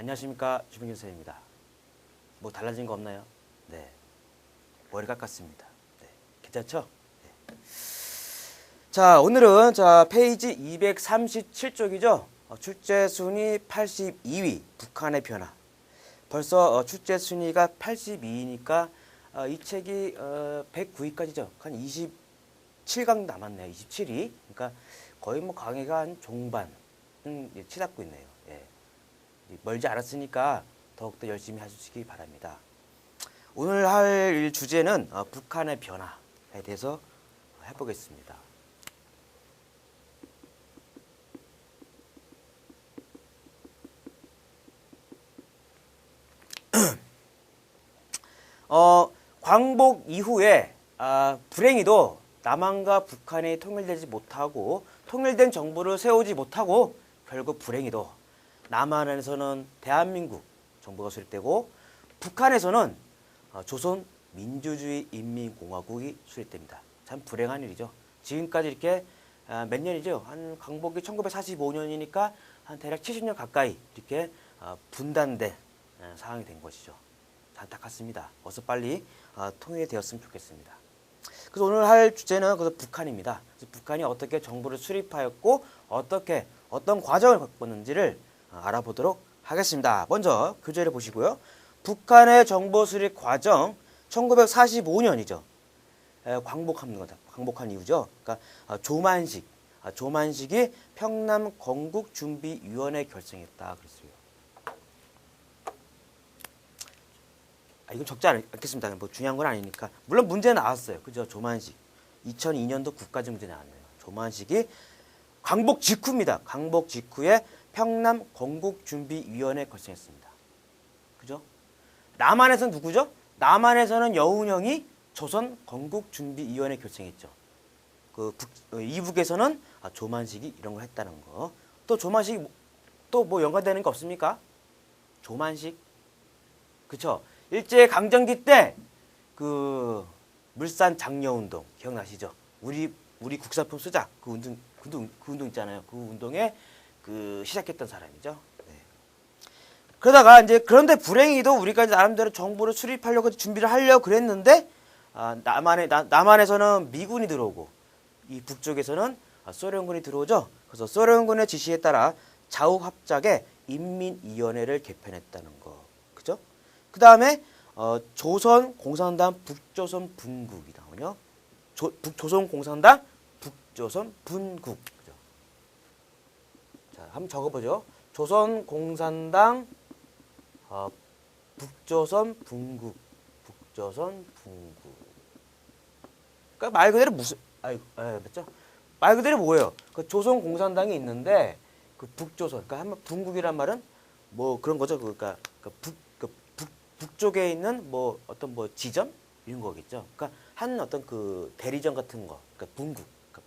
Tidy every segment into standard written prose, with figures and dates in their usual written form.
안녕하십니까, 주민균 선생입니다. 뭐 달라진 거 없나요? 네, 머리 깎았습니다. 네, 괜찮죠? 네. 자, 오늘은 페이지 237쪽이죠. 출제 순위 82위 북한의 변화. 벌써 출제 순위가 82위니까 이 책이 109위까지죠. 한 27강 남았네요. 27위. 그러니까 거의 뭐 강의가 한 종반 치닫고 있네요. 예. 멀지 않았으니까 더욱더 열심히 해주시기 바랍니다. 오늘 할 주제는 북한의 변화에 대해서 해보겠습니다. 광복 이후에 불행히도 남한과 북한이 통일되지 못하고 통일된 정부를 세우지 못하고 결국 불행히도 남한에서는 대한민국 정부가 수립되고 북한에서는 조선 민주주의 인민공화국이 수립됩니다. 참 불행한 일이죠. 지금까지 이렇게 몇 년이죠? 한 광복이 1945년이니까 한 대략 70년 가까이 이렇게 분단된 상황이 된 것이죠. 안타깝습니다. 어서 빨리 통일이 되었으면 좋겠습니다. 그래서 오늘 할 주제는 그래서 북한입니다. 그래서 북한이 어떻게 정부를 수립하였고 어떻게 어떤 과정을 겪었는지를 알아보도록 하겠습니다. 먼저 교재를 보시고요. 북한의 정부 수립 과정 1945년이죠. 광복한 거다. 광복한 이후죠. 그러니까 조만식이 평남 건국준비위원회 결성했다 그랬어요. 이건 적지 않겠습니다. 뭐 중요한 건 아니니까. 물론 문제 나왔어요. 그죠? 조만식. 2002년도 국가제 문제 나왔네요. 조만식이 광복 직후입니다. 광복 직후에 평남 건국준비위원회 결성했습니다. 그죠? 남한에서는 누구죠? 남한에서는 여운형이 조선 건국준비위원회 결성했죠. 이북에서는 조만식이 이런 걸 했다는 거. 또 조만식이 또 뭐 연관되는 거 없습니까? 조만식. 그쵸? 일제강점기 때 그 물산 장려운동 기억나시죠? 우리 국산품 쓰자 그 운동 있잖아요. 그 운동에 시작했던 사람이죠. 네. 그러다가 이제 그런데 불행히도 우리가 나름대로 정부를 수립하려고 준비를 하려고 그랬는데 남한에서는 미군이 들어오고 이 북쪽에서는 소련군이 들어오죠. 그래서 소련군의 지시에 따라 자우합작의 인민위원회를 개편했다는 거. 그죠? 그 다음에 조선공산당 북조선 분국이 나오죠. 조선공산당 북조선 분국. 그죠? 자, 한번 적어보죠. 조선공산당 북조선 분국. 북조선 분국. 그러니까 말 그대로 맞죠? 말 그대로 뭐예요? 그 조선공산당이 있는데 그 북조선. 그러니까 한번 분국이란 말은 뭐 그런 거죠. 그러니까 북쪽에 있는 뭐 어떤 뭐 지점 이런 거겠죠. 그러니까 한 어떤 그 대리점 같은 거, 그러니까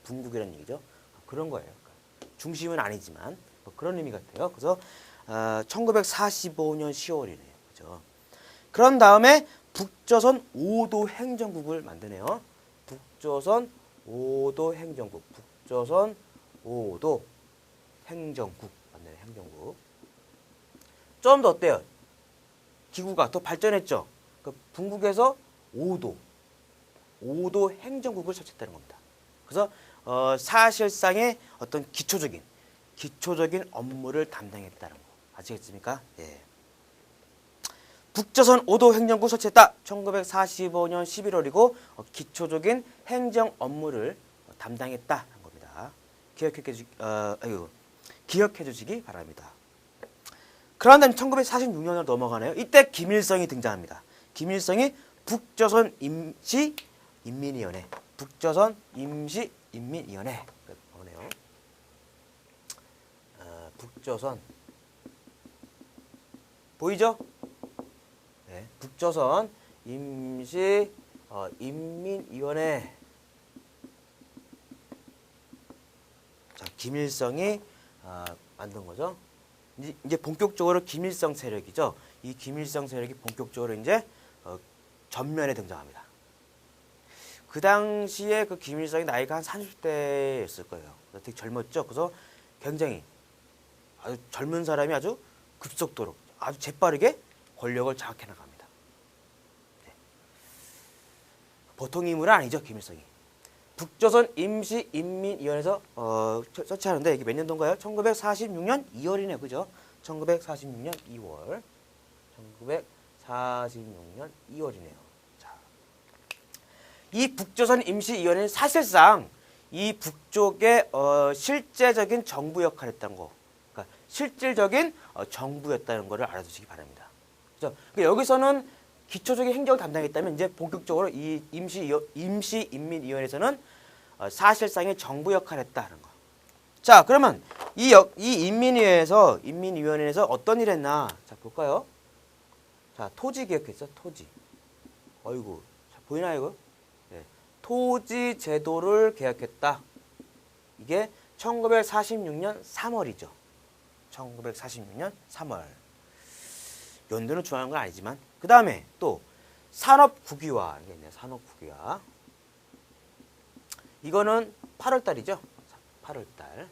분국이라는 얘기죠. 그런 거예요. 그러니까 중심은 아니지만 뭐 그런 의미 같아요. 그래서 1945년 10월이네요. 그죠? 그런 다음에 북조선 5도 행정국을 만드네요. 북조선 5도 행정국, 북조선 5도 행정국 맞네요. 행정국. 좀 더 어때요? 기구가 더 발전했죠. 그러니까 분국에서 5도 행정국을 설치했다는 겁니다. 그래서 사실상의 어떤 기초적인 업무를 담당했다는 거 아시겠습니까? 예. 북조선 5도 행정국 설치했다. 1945년 11월이고 기초적인 행정 업무를 담당했다는 겁니다. 기억해 주시기 바랍니다. 그런 다음에 1946년으로 넘어가네요. 이때 김일성이 등장합니다. 김일성이 북조선 임시인민위원회. 북조선 임시인민위원회. 나오네요. 북조선. 보이죠? 네. 북조선 임시인민위원회. 자, 김일성이 만든 거죠. 이제 본격적으로 김일성 세력이죠. 이 김일성 세력이 본격적으로 이제 전면에 등장합니다. 그 당시에 그 김일성이 나이가 한 30대였을 거예요. 되게 젊었죠. 그래서 굉장히 아주 젊은 사람이 아주 급속도로 아주 재빠르게 권력을 장악해 나갑니다. 네. 보통 인물은 아니죠, 김일성이. 북조선 임시인민위원회에서 설치하는데 이게 몇 년도인가요? 1946년 2월이네요, 그죠? 1946년 2월. 1946년 2월이네요. 자, 이 북조선 임시위원회는 사실상 이 북쪽의 실제적인 정부 역할을 했다는 거, 그러니까 실질적인 정부였다는 것을 알아두시기 바랍니다. 그죠? 그러니까 여기서는 기초적인 행정을 담당했다면 이제 본격적으로 이 임시인민위원회에서는 사실상의 정부 역할을 했다는 거. 자, 그러면 이 인민위원회에서 어떤 일을 했나? 자, 볼까요? 자, 토지 개혁했어, 토지. 어이구, 자, 보이나요, 이거? 네. 토지 제도를 개혁했다. 이게 1946년 3월이죠. 1946년 3월. 연도는 중요한 건 아니지만. 그 다음에 또 산업국유화. 이게 있네요, 산업국유화. 이거는 8월달이죠. 8월달.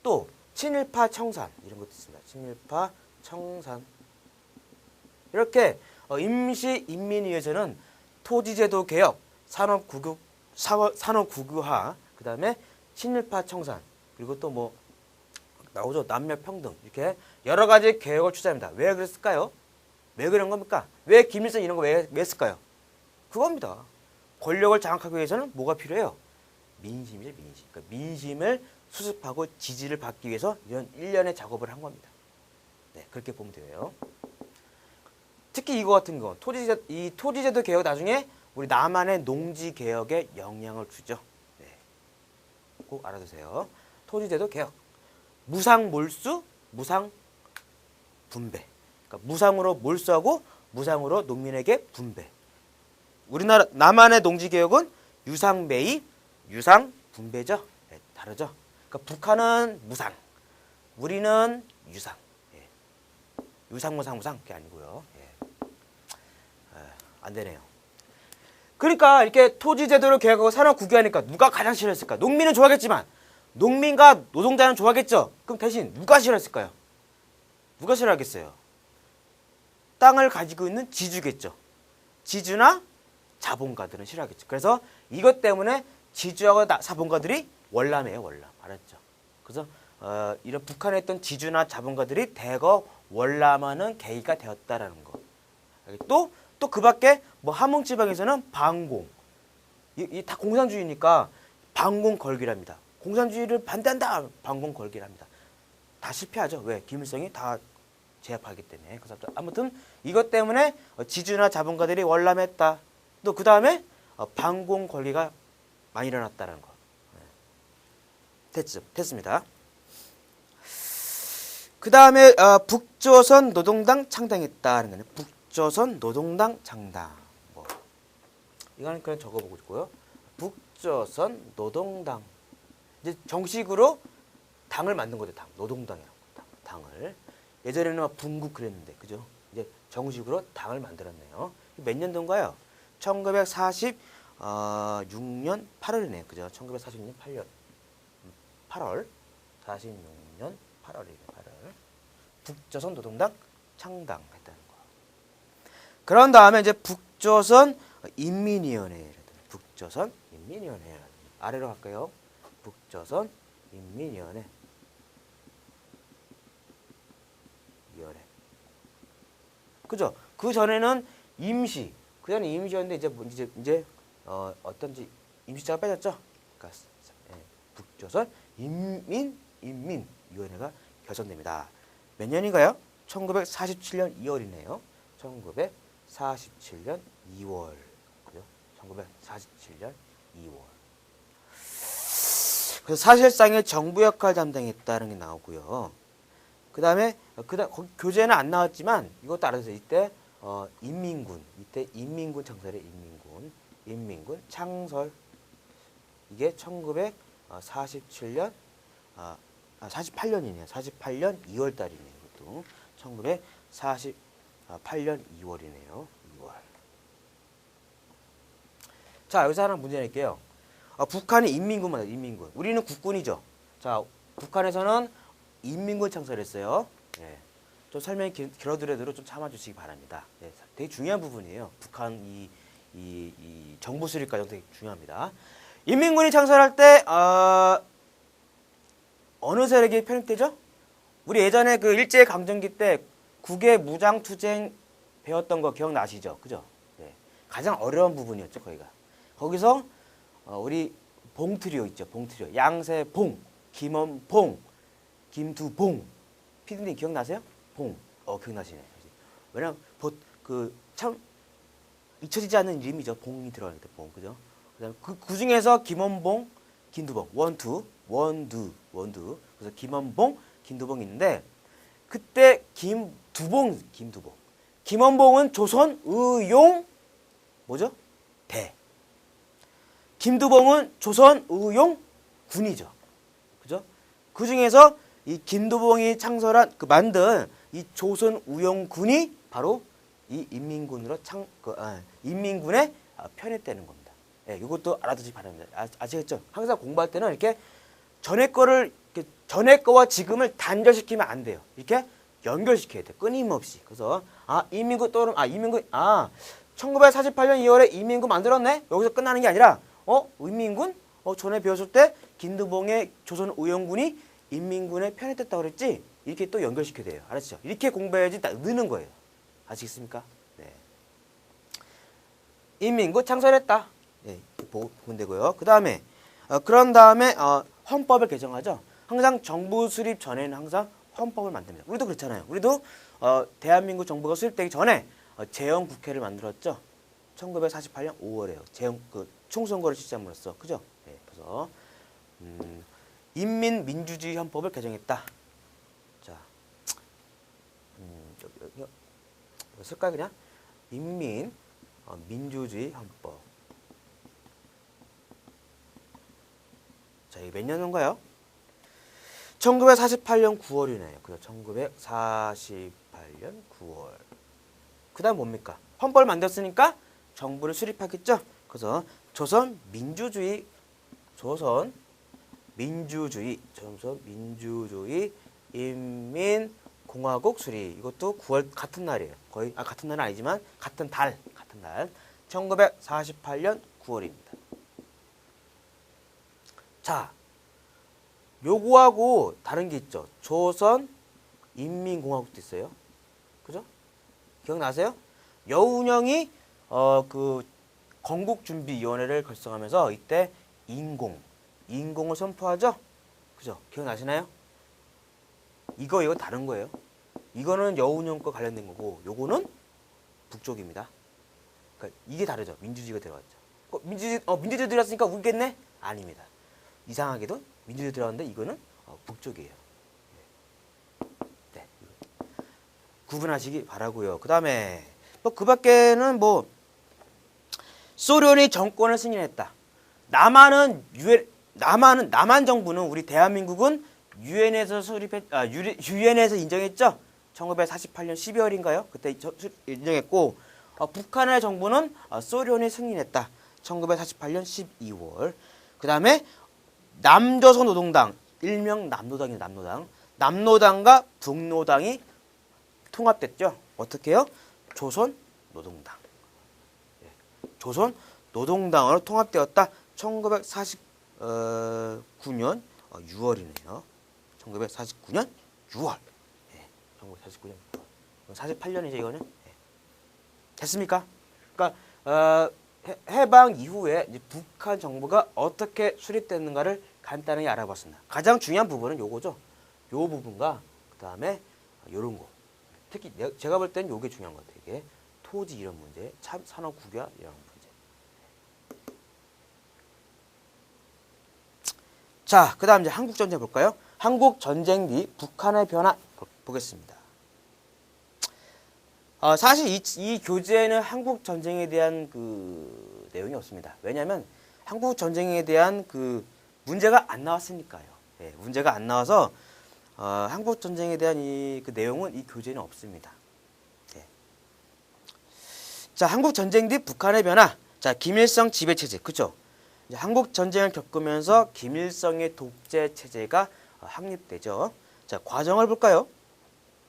또 친일파 청산. 이런 것도 있습니다. 친일파 청산. 이렇게 임시인민위에서는 토지제도 개혁, 산업국유화, 그 다음에 친일파 청산, 그리고 또 뭐 나오죠, 남녀평등, 이렇게 여러 가지 개혁을 추진합니다. 왜 그랬을까요? 왜 그런 겁니까? 왜 김일성 이런 거 왜 했을까요? 그겁니다. 권력을 장악하기 위해서는 뭐가 필요해요? 민심이죠, 민심. 그러니까 민심을 수습하고 지지를 받기 위해서 이런 일련의 작업을 한 겁니다. 네, 그렇게 보면 돼요. 특히 이거 같은 거, 토지제도 개혁 나중에 우리 남한의 농지 개혁에 영향을 주죠. 네. 꼭 알아두세요. 토지제도 개혁. 무상 몰수, 무상 분배. 그러니까 무상으로 몰수하고 무상으로 농민에게 분배. 우리나라 남한의 농지 개혁은 유상 매입, 유상 분배죠. 네, 다르죠. 그러니까 북한은 무상, 우리는 유상. 예. 유상, 무상, 그게 아니고요. 예. 안 되네요. 그러니까 이렇게 토지 제도를 개혁하고 산업 국유화하니까 누가 가장 싫어했을까? 농민은 좋아하겠지만 농민과 노동자는 좋아하겠죠. 그럼 대신 누가 싫어했을까요? 누가 싫어하겠어요? 땅을 가지고 있는 지주겠죠. 지주나 자본가들은 싫어하겠죠. 그래서 이것 때문에 지주하고 자본가들이 월남해요, 월남. 알았죠? 그래서 이런 북한에 있던 지주나 자본가들이 대거 월남하는 계기가 되었다라는 거. 또 그 밖에 뭐 함흥 지방에서는 반공. 이 다 공산주의니까 반공 걸기랍니다. 공산주의를 반대한다. 반공 걸기랍니다. 다 실패하죠. 왜? 김일성이 다 제압하기 때문에. 그래서 아무튼 이것 때문에 지주나 자본가들이 월남했다. 또 그 다음에 반공 권리가 많이 일어났다는 거. 됐습니다. 그 다음에 북조선 노동당 창당했다는 거는 북조선 노동당 창당. 뭐 이거는 그냥 적어보고 있고요. 북조선 노동당. 이제 정식으로 당을 만든 거죠. 당. 노동당이라고. 당을. 예전에는 막 분국 그랬는데, 그죠? 이제 정식으로 당을 만들었네요. 몇 년도인가요? 1946년 8월이네요. 그죠? 1946년 8월. 46년 8월이네요. 8월. 북조선 노동당 창당했다는 거. 그런 다음에 이제 북조선 인민위원회. 북조선 인민위원회. 아래로 갈까요? 북조선 인민위원회. 그죠? 그 전에는 임시. 그 전에 임시였는데 이제 어떤지 임시자가 빼졌죠? 그러니까 북조선 인민위원회가 결성됩니다. 몇 년인가요? 1947년 2월이네요. 1947년 2월. 그죠? 1947년 2월. 그래서 사실상의 정부 역할 담당했다는 게 나오고요. 그 다음에 교재는 안 나왔지만 이것도 알아주세요. 이때 인민군. 이때 인민군 창설의 인민군 창설. 이게 1947년 48년이네요. 48년 2월 달이네요. 이것도 1948년 2월이네요. 2월. 자, 여기서 하나 문제 낼게요. 북한이 인민군만 인민군. 우리는 국군이죠. 자, 북한에서는 인민군 창설했어요. 네. 좀 설명이 길어더라도 좀 참아주시기 바랍니다. 네, 되게 중요한 부분이에요. 북한 이 정부 수립 과정 되게 중요합니다. 인민군이 창설할 때 어느 세력이 편입되죠? 우리 예전에 그 일제 강점기 때 국외 무장 투쟁 배웠던 거 기억나시죠? 그죠? 네. 가장 어려운 부분이었죠, 거기서 우리 봉트리오 있죠, 봉트리오. 양세봉, 김원봉, 김두봉. 피디님 기억나세요? 봉. 기억나시네. 왜냐면 참 잊혀지지 않는 이름이죠. 봉이 들어가니까 봉, 그죠? 그다음 그 중에서 김원봉, 김두봉, 원두. 그래서 김원봉, 김두봉이 있는데 그때 김두봉. 김원봉은 조선 의용 뭐죠? 대. 김두봉은 조선 의용 군이죠. 그죠? 그 중에서 이 김두봉이 창설한 만든 이 조선 의용군이 바로 이 인민군으로 인민군에 편입되는 겁니다. 예, 이것도 알아두시기 바랍니다. 아시겠죠? 항상 공부할 때는 이렇게 전에 거와 지금을 단절시키면 안 돼요. 이렇게 연결시켜야 돼. 끊임없이. 그래서 인민군 1948년 2월에 인민군 만들었네. 여기서 끝나는 게 아니라 인민군 전에 배웠을 때 김두봉의 조선 의용군이 인민군에 편입됐다고 그랬지. 이렇게 또 연결시켜야 돼요. 알았죠? 이렇게 공부해야지 느는 거예요. 아시겠습니까? 네. 인민군 창설했다. 네, 보면 되고요. 그런 다음에 헌법을 개정하죠. 항상 정부 수립 전에는 항상 헌법을 만듭니다. 우리도 그렇잖아요. 우리도 대한민국 정부가 수립되기 전에 제헌국회를 만들었죠. 1948년 5월에요. 총선거를 실시함으로써, 그죠? 네, 그래서 인민민주주의 헌법을 개정했다. 자, 여기 쓸까 그냥 민주주의 헌법. 자, 이게 몇 년인가요? 1948년 9월이네요. 그죠? 1948년 9월. 그 다음 뭡니까? 헌법을 만들었으니까 정부를 수립하겠죠? 그래서 조선 민주주의 인민공화국 수립. 이것도 9월 같은 날이에요. 거의 같은 날은 아니지만 같은 달. 1948년 9월입니다. 자, 요거하고 다른 게 있죠. 조선 인민공화국도 있어요. 그죠? 기억나세요? 여운형이 건국준비위원회를 결성하면서 이때 인공을 선포하죠. 그죠? 기억나시나요? 이거 다른 거예요. 이거는 여운형과 관련된 거고, 요거는 북쪽입니다. 그러니까 이게 다르죠. 민주주의가 들어갔죠. 민주주의 들어갔으니까 우겠네? 아닙니다. 이상하게도 민주주의 들어갔는데 이거는 북쪽이에요. 네. 구분하시기 바라고요. 그 다음에 그 밖에는 소련이 정권을 승인했다. 남한 정부는 우리 대한민국은 유엔에서 인정했죠. 1948년 12월인가요? 그때 인정했고 북한의 정부는 소련이 승인했다. 1948년 12월. 그 다음에 남조선 노동당, 일명 남노당이에요. 남노당과 북노당이 통합됐죠. 어떻게 해요? 조선 노동당. 조선 노동당으로 통합되었다. 1949년 6월이네요. 1949년 6월. 1949년 6월. 48년이죠, 이거는. 됐습니까? 그러니까 해방 이후에 이제 북한 정부가 어떻게 수립됐는가를 간단하게 알아봤습니다. 가장 중요한 부분은 요거죠. 요 부분과 그 다음에 요런 거. 특히 제가 볼 때는 요게 중요한 것 같아요. 이게 토지 이런 문제, 산업 국유화 이런 문제. 자, 그 다음 이제 한국 전쟁 볼까요? 한국 전쟁 뒤 북한의 변화 보겠습니다. 사실 이 교재에는 한국 전쟁에 대한 그 내용이 없습니다. 왜냐하면 한국 전쟁에 대한 그 문제가 안 나왔으니까요. 네, 문제가 안 나와서 한국 전쟁에 대한 그 내용은 이 교재에는 없습니다. 네. 자, 한국 전쟁 뒤 북한의 변화. 자, 김일성 지배 체제, 그렇죠? 한국 전쟁을 겪으면서 김일성의 독재 체제가 확립되죠. 자, 과정을 볼까요?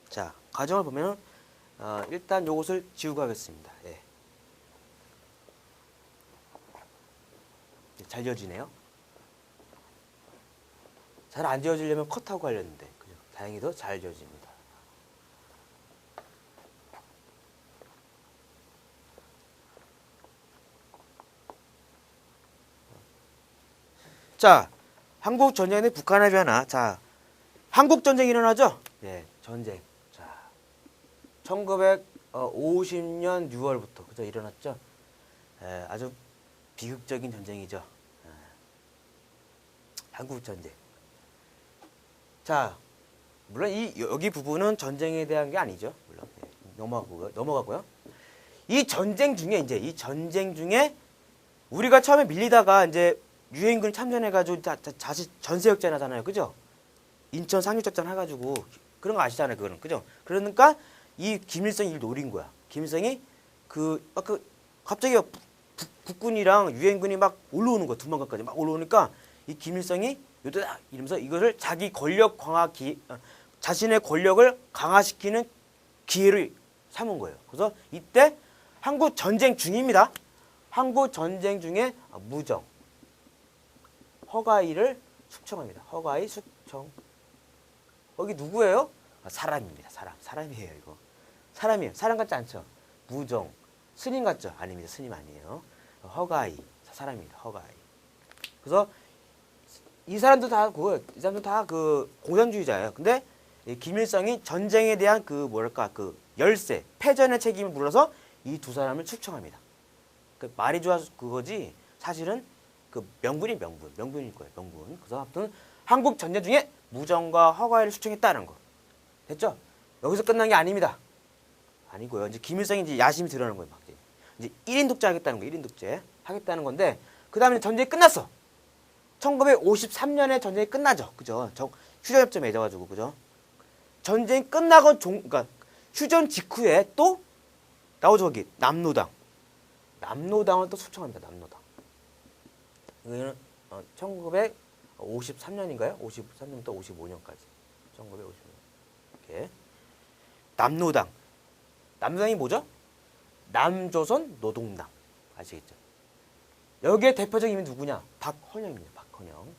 자, 과정을 보면 일단 요것을 지우고 하겠습니다. 예. 잘 지워지네요. 잘 안 지워지려면 컷하고 하려는데 그죠? 다행히도 잘 지워집니다. 자, 한국 전쟁의 북한의 변화. 자, 한국 전쟁이 일어나죠? 네, 전쟁. 자, 1950년 6월부터 그죠? 일어났죠? 아주 비극적인 전쟁이죠. 한국 전쟁. 자, 물론 여기 부분은 전쟁에 대한 게 아니죠. 물론 넘어가고요. 이 전쟁 중에 우리가 처음에 밀리다가 이제 유엔군 참전해가지고 다시 전세역전 하잖아요. 그죠? 인천 상륙작전 해가지고 그런 거 아시잖아요. 그거는. 그죠? 그러니까 이 김일성이 이를 노린 거야. 김일성이 갑자기 국군이랑 유엔군이 막 올라오는 거야. 두만강까지 막 올라오니까 이 김일성이 요다 이러면서 이거를 자기 권력 자신의 권력을 강화시키는 기회를 삼은 거예요. 그래서 이때 한국 전쟁 중입니다. 한국 전쟁 중에 무정 허가이를 숙청합니다. 허가이 숙청. 여기 누구예요? 사람입니다. 사람이에요. 이거 사람이에요. 사람 같지 않죠? 무정 스님 같죠? 아닙니다. 스님 아니에요. 허가이 사람입니다. 허가이. 그래서 이 사람도 다 공산주의자예요. 근데 김일성이 전쟁에 대한 열세 패전의 책임을 물어서 이 두 사람을 숙청합니다. 말이 좋아서 그거지 사실은 명분일 거예요. 명분. 그래서 아무튼 한국 전쟁 중에 무정과 허가이를 숙청했다는 거. 됐죠? 여기서 끝난 게 아닙니다. 아니고요. 이제 김일성이 이제 야심이 드러나는 거예요. 막 이제 1인 독재 하겠다는 거예요. 1인 독재 하겠다는 건데 그다음에 전쟁이 끝났어. 1953년에 전쟁이 끝나죠. 그죠? 휴전협정에 맺어가지고 그죠? 전쟁이 끝나고 그러니까 휴전 직후에 또 나오죠. 거기 남로당을 또 숙청합니다. 남로당. 이거는 1953년인가요? 53년부터 55년까지. 1955년. 이렇게. 남로당이 뭐죠? 남조선 노동당. 아시겠죠? 여기에 대표적인 인물이 누구냐? 박헌영입니다. 박헌영.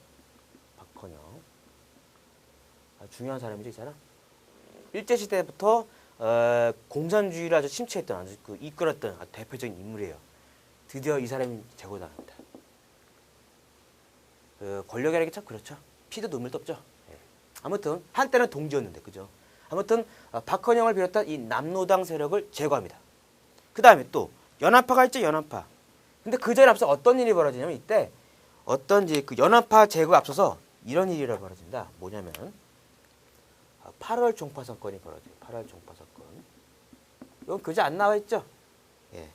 중요한 사람이죠, 이 사람. 일제시대부터 공산주의를 아주 침체했던, 아주 이끌었던 아주 대표적인 인물이에요. 드디어 이 사람이 제거당합니다. 권력이라는 게 참 그렇죠. 피도 눈물도 없죠. 예. 아무튼 한때는 동지였는데, 그죠? 아무튼 박헌영을 비롯한 이 남로당 세력을 제거합니다. 그 다음에 또 연합파가 있죠, 연합파. 근데 그 전에 앞서 어떤 일이 벌어지냐면 이때 그 연합파 제거에 앞서서 이런 일이 벌어집니다. 뭐냐면 8월 종파 사건이 벌어져요. 8월 종파 사건. 이건 교재 안 나와 있죠? 예.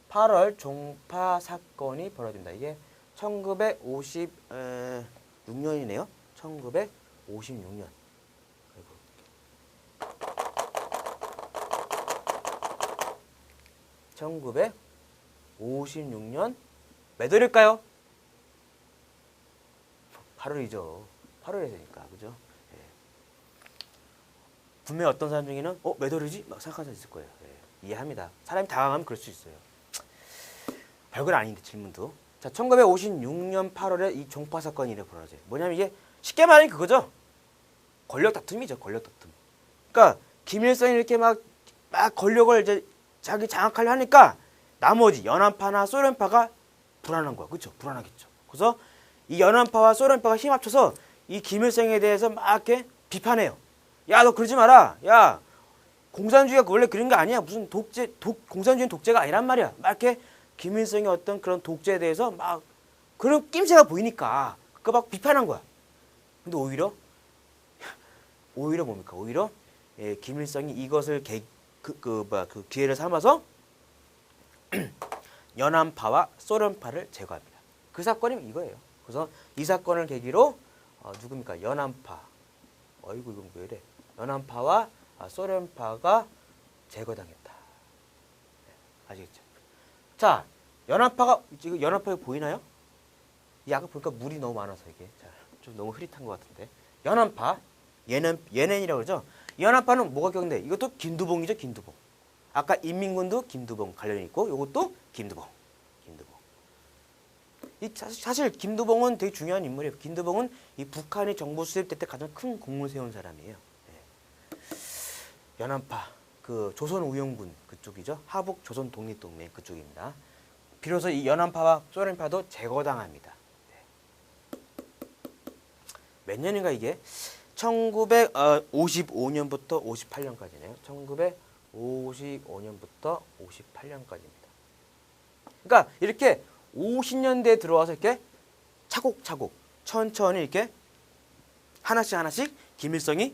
8월 종파 사건이 벌어집니다. 이게 1956년이네요. 1956년. 1956년 몇 월일까요? 8월이죠. 8월에서니까 그죠? 예. 분명히 어떤 사람 중에는 몇 월이지? 막 생각하는 사람 있을 거예요. 예. 이해합니다. 사람이 당황하면 그럴 수 있어요. 별건 아닌데 질문도. 자, 1956년 8월에 이 종파 사건이 벌어져요. 뭐냐면 이게 쉽게 말하면 그거죠. 권력 다툼이죠. 권력 다툼. 그러니까 김일성이 이렇게 막 권력을 이제 자기 장악하려 하니까 나머지 연합파나 소련파가 불안한 거야. 그렇죠? 불안하겠죠. 그래서 이 연합파와 소련파가 힘 합쳐서 이 김일성에 대해서 막 이렇게 비판해요. 야, 너 그러지 마라. 야, 공산주의가 원래 그런 거 아니야. 무슨 공산주의는 독재가 아니란 말이야. 막 이렇게 김일성의 어떤 그런 독재에 대해서 막 그런 낌새가 보이니까 그거 막 비판한 거야. 근데 오히려 뭡니까? 오히려 김일성이 이것을 그 기회를 삼아서 연합파와 소련파를 제거합니다. 그 사건이 이거예요. 그래서 이 사건을 계기로 누굽니까? 연합파. 어이구 이건 왜 이래? 연합파와 소련파가 제거당했다. 아시겠죠? 자, 지금 연합파가 보이나요? 아까 보니까 물이 너무 많아서 이게 좀 너무 흐릿한 것 같은데. 연합파, 얘넨이라고 그러죠? 연합파는 뭐가 격인데? 이것도 김두봉이죠, 김두봉. 아까 인민군도 김두봉 관련이 있고, 이것도 김두봉. 사실 김두봉은 되게 중요한 인물이에요. 김두봉은 이 북한이 정부 수립될 때 가장 큰 공을 세운 사람이에요. 네. 연합파, 그 조선우영군 그쪽이죠. 하북 조선 독립동맹 그쪽입니다. 비로소 이 연합파와 소련파도 제거당합니다. 네. 몇 년인가 이게? 1955년부터 58년까지네요. 1955년부터 58년까지입니다. 그러니까 이렇게 50년대에 들어와서 이렇게 차곡차곡 천천히 이렇게 하나씩 김일성이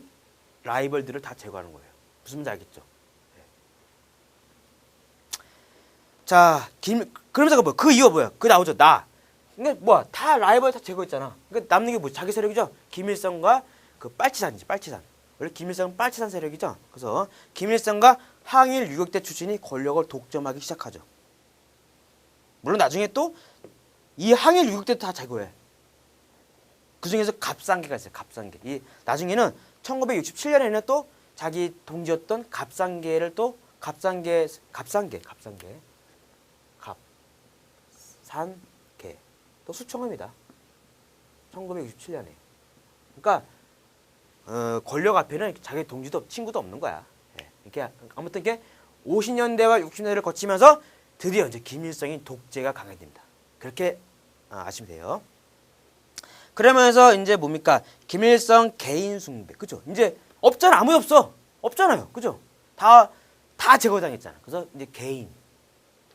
라이벌들을 다 제거하는 거예요. 무슨 말인지 알겠죠? 네. 자, 그러면서 그 이유가 뭐야? 그 나오죠. 그러니까 뭐야? 다 라이벌 다 제거했잖아. 그러니까 남는 게 뭐? 자기 세력이죠. 김일성과 그 빨치산이지. 빨치산. 원래 김일성은 빨치산 세력이죠. 그래서 김일성과 항일 유격대 출신이 권력을 독점하기 시작하죠. 물론 나중에 또 이 항일 유격대도 다 제거해. 그 중에서 갑상계가 있어요. 갑상계. 이 나중에는 1967년에는 또 자기 동지였던 갑상계 또 수청합니다. 1967년에. 그러니까 권력 앞에는 자기 동지도 친구도 없는 거야. 예. 이렇게 아무튼 이게 50년대와 60년대를 거치면서 드디어 이제 김일성이 독재가 강해집니다. 그렇게 아시면 돼요. 그러면서 이제 뭡니까? 김일성 개인 숭배. 그죠? 이제 없잖아. 아무도 없어. 없잖아요. 그죠? 다 제거당했잖아. 그래서 이제 개인,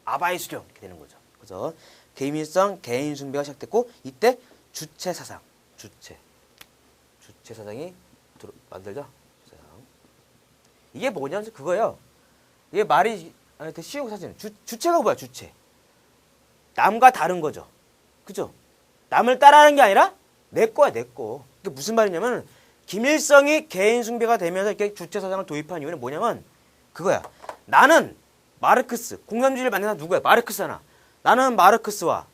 아바이 수령 이렇게 되는 거죠. 그래서 김일성 개인 숭배가 시작됐고 이때 주체 사상이 만들죠. 주체 사상. 이게 뭐냐면 그거예요. 이게 말이 되게 쉬운 사실. 주체가 뭐야? 주체. 남과 다른 거죠. 그죠? 남을 따라하는 게 아니라 내 거야, 내 거. 이게 무슨 말이냐면 김일성이 개인 숭배가 되면서 이렇게 주체 사상을 도입한 이유는 뭐냐면 그거야. 나는 마르크스, 공산주의를 만든 사람 누구야? 마르크스잖아. 나는 마르크스와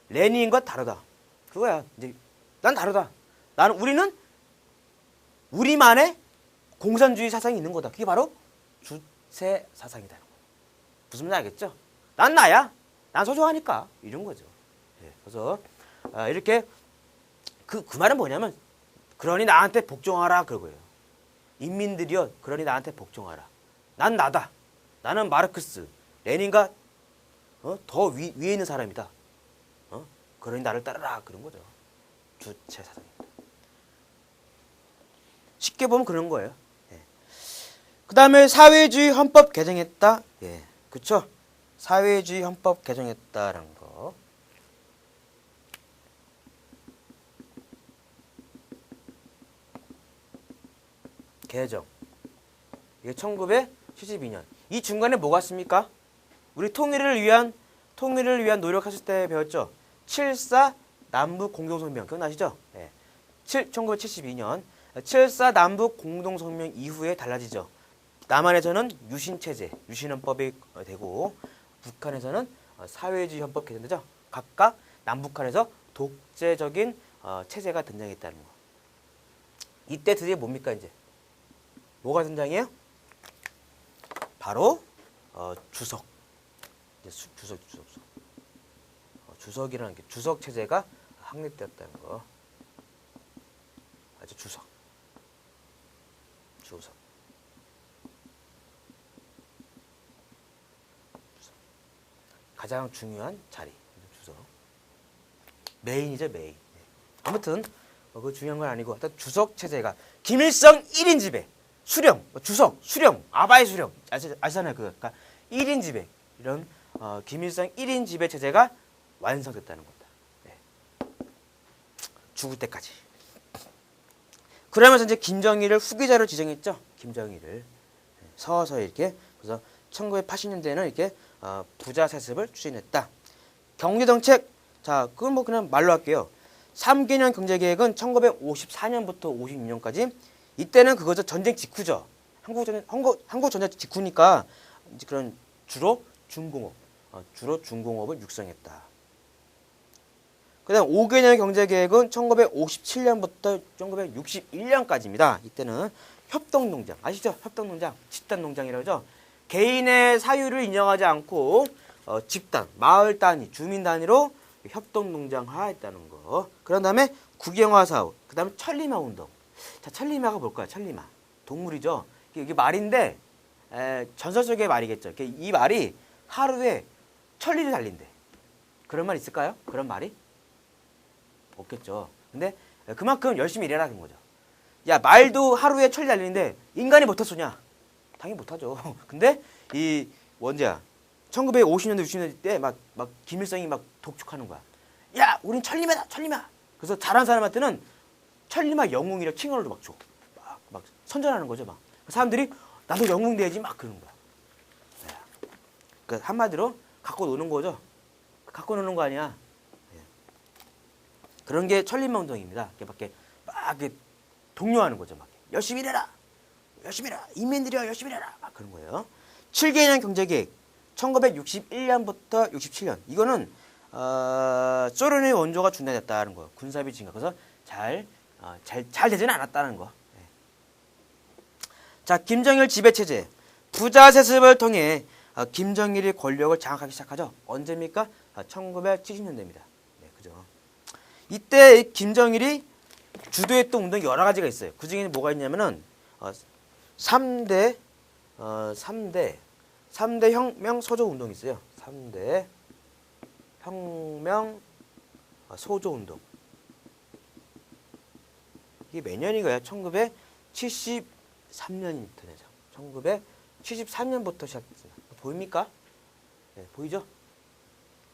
레닌과 다르다. 그거야. 이제 난 다르다. 우리는 우리만의 공산주의 사상이 있는 거다. 그게 바로 주체 사상이다. 무슨 말인지 알겠죠? 난 나야. 난 소중하니까. 이런 거죠. 예, 그래서 이렇게 그 말은 뭐냐면 그러니 나한테 복종하라 그거예요. 인민들이여 그러니 나한테 복종하라. 난 나다. 나는 마르크스, 레닌과 더 위에 있는 사람이다. 그러니 나를 따르라 그런 거죠. 주체 사상입니다. 쉽게 보면 그런 거예요. 예. 그 다음에 사회주의 헌법 개정했다. 예, 그렇죠. 사회주의 헌법 개정했다라는 거. 개정. 이게 1972년. 이 중간에 뭐가 있습니까? 우리 통일을 위한 노력하실 때 배웠죠. 7.4 남북 공동성명 기억나시죠? 네. 1972년 7.4 남북 공동성명 이후에 달라지죠. 남한에서는 유신체제, 유신헌법이 되고 북한에서는 사회주의 헌법 개정되죠. 각각 남북한에서 독재적인 체제가 등장했다는 거. 이때 드디어 뭡니까 이제? 뭐가 등장해요? 바로 주석. 주석이라는 게 주석 체제가 확립되었다는 거. 아주 주석. 가장 중요한 자리. 주석. 메인이죠, 메인. 아무튼 그 중요한 건 아니고 일단 주석 체제가 김일성 1인 지배. 수령, 주석, 수령, 아바이 수령. 아시잖아요. 그러니까 1인 지배. 이런 김일성 1인 지배 체제가 완성됐다는 겁니다. 네. 죽을 때까지. 그러면서 이제 김정일을 후계자로 지정했죠. 김정일을. 서서히 이렇게. 그래서 1980년대에는 이렇게 부자 세습을 추진했다. 경제정책. 자, 그건 뭐 그냥 말로 할게요. 3개년 경제계획은 1954년부터 56년까지. 이때는 그거죠. 전쟁 직후죠. 한국 전쟁 직후니까 이제 그런 주로 중공업을 육성했다. 그다음 5개년 경제계획은 1957년부터 1961년까지입니다. 이때는 협동농장 아시죠? 협동농장, 집단농장이라고 하죠. 개인의 사유를 인정하지 않고 집단, 마을 단위, 주민 단위로 협동농장화했다는 거. 그런 다음에 국영화 사업, 그 다음에 천리마 운동. 자, 천리마가 뭘까요? 천리마. 동물이죠. 이게 말인데 전설 속의 말이겠죠. 이 말이 하루에 1000리를 달린대. 그런 말 있을까요? 그런 말이? 없겠죠. 근데 그만큼 열심히 일해라는 거죠. 야, 말도 하루에 1000리 달리는데 인간이 못할 쏘냐? 당연히 못하죠. 근데 이 원재야 1950년대 60년대 때 막 김일성이 막 독촉하는 거야. 야, 우린 천리마다, 천리마. 그래서 잘한 사람한테는 천리마 영웅이라 칭호를 막 줘. 막 선전하는 거죠. 막 사람들이 나도 영웅 돼야지 막 그러는 거야. 그러니까 한마디로 갖고 노는 거죠. 갖고 노는 거 아니야. 그런 게 천리마 운동입니다. 이렇게 막 이렇게 독려하는 거죠. 막 열심히 일해라, 열심히 해라, 인민들이여 열심히 일해라, 막 그런 거예요. 7개년 경제계획 1961년부터 67년. 이거는 소련의 원조가 중단됐다는 거예요. 군사비 증가. 그래서 잘 되지는 않았다는 거. 자, 김정일 지배체제. 부자 세습을 통해 김정일이 권력을 장악하기 시작하죠. 언제입니까? 1970년대입니다. 네, 그죠. 이때 김정일이 주도했던 운동이 여러 가지가 있어요. 그 중에는 뭐가 있냐면은 3대 혁명 소조 운동이 있어요. 3대 혁명 소조 운동. 이게 몇 년인가요? 1973년부터죠. 1973년부터 시작됐습니다. 보입니까? 네, 보이죠?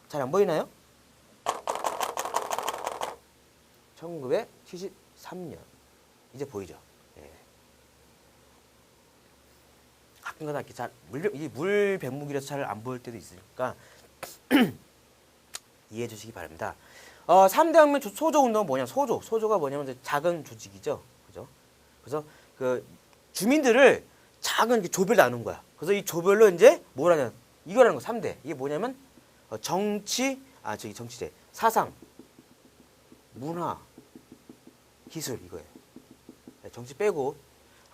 잘 안 보이나요? 1973년. 이제 보이죠? 네. 가끔가다 이렇게 물 백목이라서 잘 안 보일 때도 있으니까 이해해 주시기 바랍니다. 3대 혁명 소조 운동은 뭐냐? 소조가 뭐냐면 이제 작은 조직이죠. 그죠? 그래서 그 주민들을 작은 이렇게 조별로 나눈 거야. 그래서 이 조별로 이제 뭐라냐? 이거라는 거 3대. 이게 뭐냐면 정치제, 사상, 문화, 기술 이거예요. 정치 빼고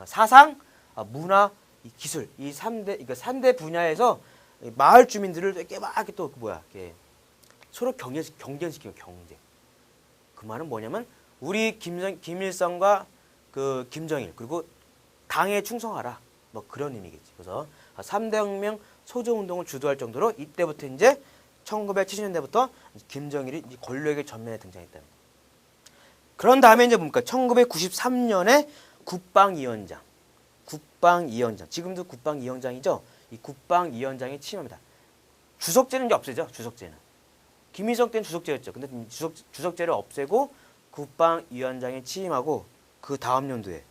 사상, 문화, 기술 이 3대 그러니까 3대 분야에서 마을 주민들을 이렇게 막 이렇게 또 이렇게 서로 경쟁시키는 경쟁. 그 말은 뭐냐면 우리 김일성과 그 김정일 그리고 당에 충성하라. 뭐 그런 의미겠지. 그래서 3대 혁명 소조 운동을 주도할 정도로 이때부터 이제 1970년대부터 김정일이 권력의 전면에 등장했다는 거예요. 그런 다음에 이제 뭡니까? 1993년에 국방위원장. 지금도 국방위원장이죠. 이 국방위원장이 취임합니다. 주석제는 이제 없애죠. 주석제는. 김일성 때는 주석제였죠. 근데 주석제를 없애고 국방위원장이 취임하고 그 다음 연도에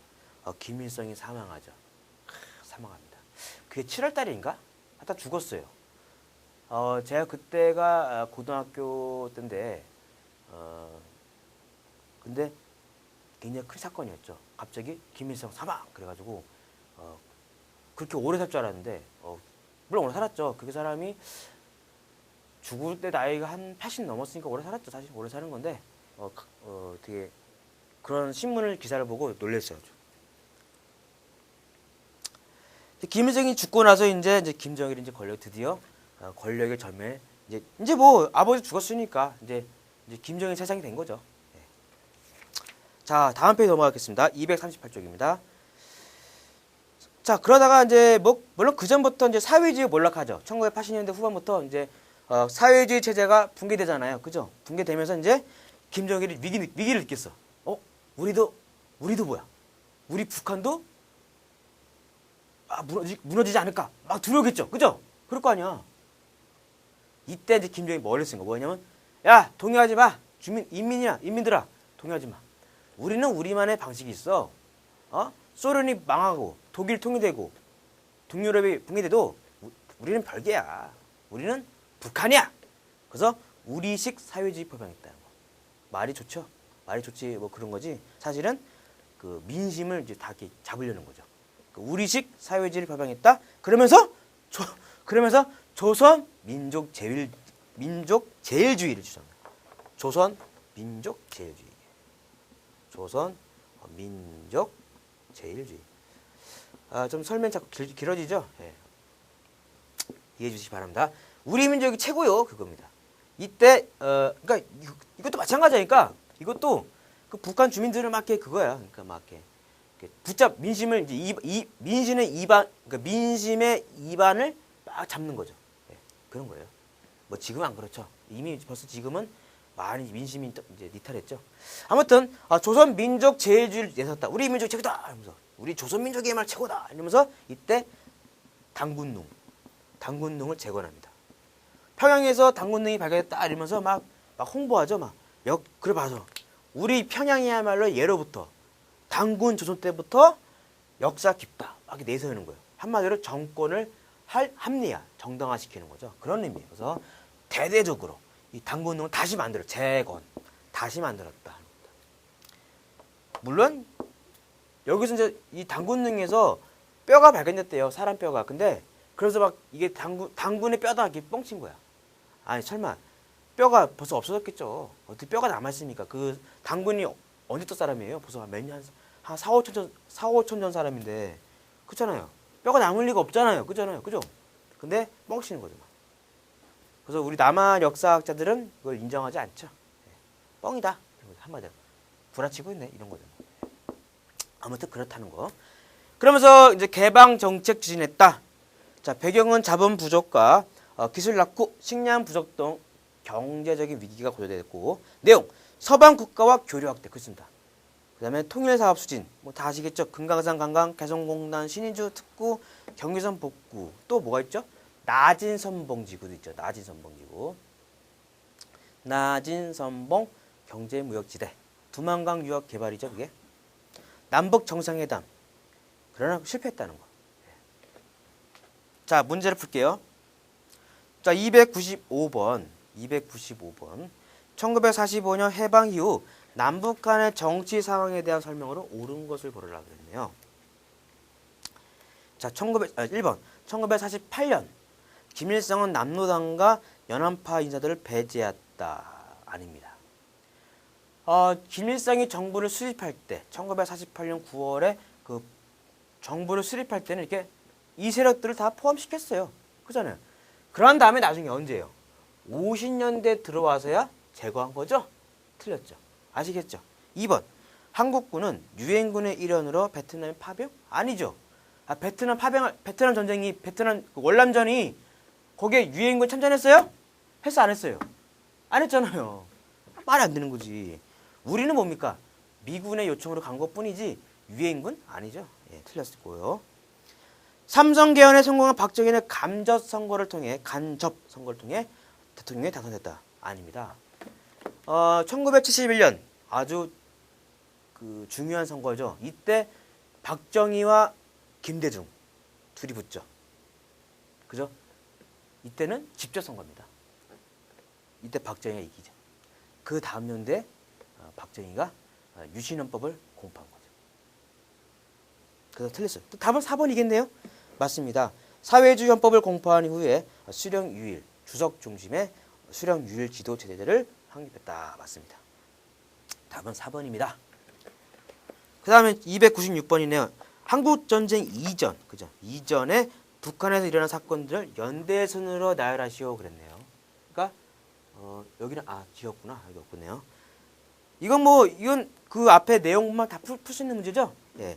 김일성이 사망하죠. 사망합니다. 그게 7월 달인가? 하여튼 죽었어요. 제가 그때가 고등학교 때인데 근데 굉장히 큰 사건이었죠. 갑자기 김일성 사망 그래가지고 그렇게 오래 살 줄 알았는데 물론 오래 살았죠. 그 사람이 죽을 때 나이가 한 80 넘었으니까 오래 살았죠. 사실 오래 사는 건데 되게 그런 기사를 보고 놀랐어요. 김일성이 죽고 나서 이제 김정일이 드디어 권력의 전면에 이제 뭐 아버지 죽었으니까 이제 김정일 세상이 된 거죠. 네. 자, 다음 페이지 넘어가겠습니다. 238쪽입니다. 자, 그러다가 이제 뭐 물론 그 전부터 이제 사회주의 몰락하죠. 1980년대 후반부터 이제 사회주의 체제가 붕괴되잖아요. 그죠? 붕괴되면서 이제 김정일이 위기를 느꼈어. 우리도 뭐야? 우리 북한도 무너지지 않을까? 막 두려웠겠죠. 그죠? 그럴 거 아니야. 이때 이제 김정일이 뭐를 쓴 거 뭐냐면 야, 동요하지 마. 인민들아, 동요하지 마. 우리는 우리만의 방식이 있어. 소련이 망하고 독일 통일되고 동유럽이 붕괴돼도 우리는 별개야. 우리는 북한이야. 그래서 우리식 사회주의 표방했다는 거. 말이 좋죠? 말이 좋지 뭐 그런 거지. 사실은 그 민심을 이제 다 이렇게 잡으려는 거죠. 우리식 사회주의를 표방했다. 그러면서 조선 민족 제일주의를 주장합니다. 조선 민족제일주의. 조선 민족제일주의. 좀 설명 자꾸 길어지죠? 예. 이해해 주시기 바랍니다. 우리 민족이 최고요. 그겁니다. 이때 그러니까 이것도 마찬가지니까 이것도 그 북한 주민들을 막 이렇게 그거야. 그러니까 막 이렇게 붙잡 민심을 이제 민심의 이반 그러니까 민심의 이반을 막 잡는 거죠. 예. 그런 거예요. 뭐 지금은 안 그렇죠. 이미 벌써 지금은 많이 민심이 이제 니탈했죠. 아무튼 조선 민족 제일주의를 내세웠다. 우리 민족 최고다. 이러면서 우리 조선 민족이야말로 최고다. 이러면서 이때 당군능을 재건합니다. 평양에서 당군능이 발견됐다 이러면서 막 홍보하죠. 그래 봐서 우리 평양이야말로 예로부터 당군 조선 때부터 역사 깊다. 막 내세우는 거예요. 한마디로 정권을 합리화, 정당화시키는 거죠. 그런 의미예요. 그래서 대대적으로 이 당군능을 다시 다시 만들었다. 물론 여기서 이제 이 당군능에서 뼈가 발견됐대요. 사람 뼈가. 근데 그래서 막 이게 당군의 뼈다 이렇게 뻥친 거야. 아니 설마 뼈가 벌써 없어졌겠죠. 어떻게 뼈가 남아있습니까? 그 당군이 언제 떴 사람이에요? 벌써 몇 년, 한 4, 5천 전 사람인데 그렇잖아요. 뼈가 남을 리가 없잖아요. 그죠? 근데 뻥치는 거죠. 그래서 우리 남한 역사학자들은 그걸 인정하지 않죠. 뻥이다. 한마디로 구라치고 있네 이런 거죠. 아무튼 그렇다는 거. 그러면서 이제 개방 정책 추진했다. 자, 배경은 자본 부족과 기술 낙후, 식량 부족 등 경제적인 위기가 고조됐고, 내용 서방 국가와 교류 확대 그렇습니다. 그다음에 통일 사업 추진 뭐 다 아시겠죠? 금강산 관광 개성공단 신의주 특구 경의선 복구 또 뭐가 있죠? 낮은 선봉지구도 있죠. 낮은 선봉지구. 낮은 선봉 경제무역지대. 두만강 유역 개발이죠. 그게. 남북 정상회담. 그러나 실패했다는 거. 자, 문제를 풀게요. 자, 295번. 1945년 해방 이후 남북 간의 정치 상황에 대한 설명으로 옳은 것을 고르라고 그랬네요. 자, 1번. 1948년 김일성은 남로당과 연합파 인사들을 배제했다. 아닙니다. 김일성이 정부를 수립할 때 1948년 9월에 그 정부를 수립할 때는 이렇게 이 세력들을 다 포함시켰어요. 그잖아요. 그런 다음에 나중에 언제예요? 50년대 들어와서야 제거한 거죠? 틀렸죠. 아시겠죠? 2번. 한국군은 유엔군의 일원으로 베트남에 파병? 아니죠. 베트남 전쟁이 베트남 월남전이 거기에 유엔군 참전했어요? 했어 안 했어요? 안 했잖아요. 말이 안 되는 거지. 우리는 뭡니까? 미군의 요청으로 간 것뿐이지 유엔군 아니죠. 예, 틀렸고요. 삼성 개헌에 성공한 박정희는 간접 선거를 통해 대통령에 당선됐다. 아닙니다. 1971년 아주 그 중요한 선거죠. 이때 박정희와 김대중 둘이 붙죠. 그죠? 이때는 직접 선거입니다. 이때 박정희가 이기죠. 그 다음 연도에 박정희가 유신헌법을 공포한 거죠. 그래서 틀렸어요. 답은 4번이겠네요. 맞습니다. 사회주의 헌법을 공포한 이후에 수령유일, 주석 중심의 수령유일 지도 체제를 확립했다. 맞습니다. 답은 4번입니다. 그 다음에 296번이네요. 한국전쟁 이전, 그죠? 이전에 북한에서 일어난 사건들을 연대선으로 나열하시오 그랬네요. 그러니까 여기는 지웠구나. 여기 없군요. 이건 그 앞에 내용만 다 풀 수 있는 문제죠? 예.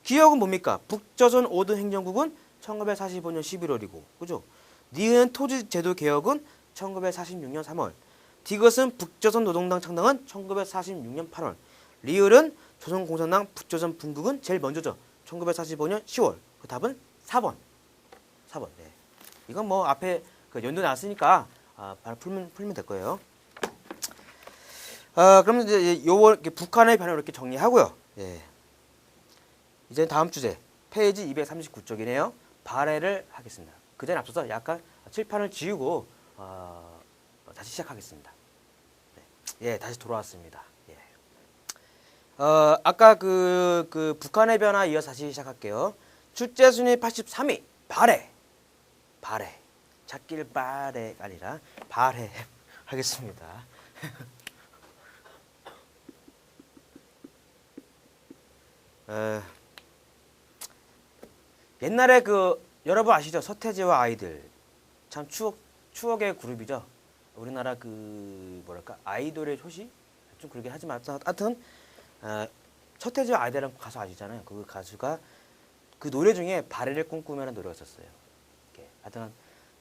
기억은 뭡니까? 북조선 5등 행정국은 1945년 11월이고, 그죠? 니은 토지제도 개혁은 1946년 3월. 디귿은 북조선 노동당 창당은 1946년 8월. 리을은 조선공산당 북조선 분국은 제일 먼저죠. 1945년 10월. 그 답은 4번. 네. 이건 뭐 앞에 그 연도 나왔으니까 바로 풀면 될 거예요. 그럼 이제 북한의 변화를 이렇게 정리하고요. 예. 이제 다음 주제 페이지 239쪽이네요. 발해를 하겠습니다. 그 전에 앞서서 약간 칠판을 지우고 다시 시작하겠습니다. 네. 예, 다시 돌아왔습니다. 예. 아까 그 북한의 변화 이어서 다시 시작할게요. 출제 순위 83위 발해. 찾길 발해가 아니라 발해 하겠습니다. 옛날에 그 여러분 아시죠? 서태지와 아이들 참 추억의 그룹이죠. 우리나라 그 뭐랄까 아이돌의 효시 좀 그러긴 하지만 하여튼 서태지와 아이들이라는 가수 아시잖아요. 그 가수가 그 노래 중에 발해를 꿈꾸며라는 노래가 있었어요. 하여튼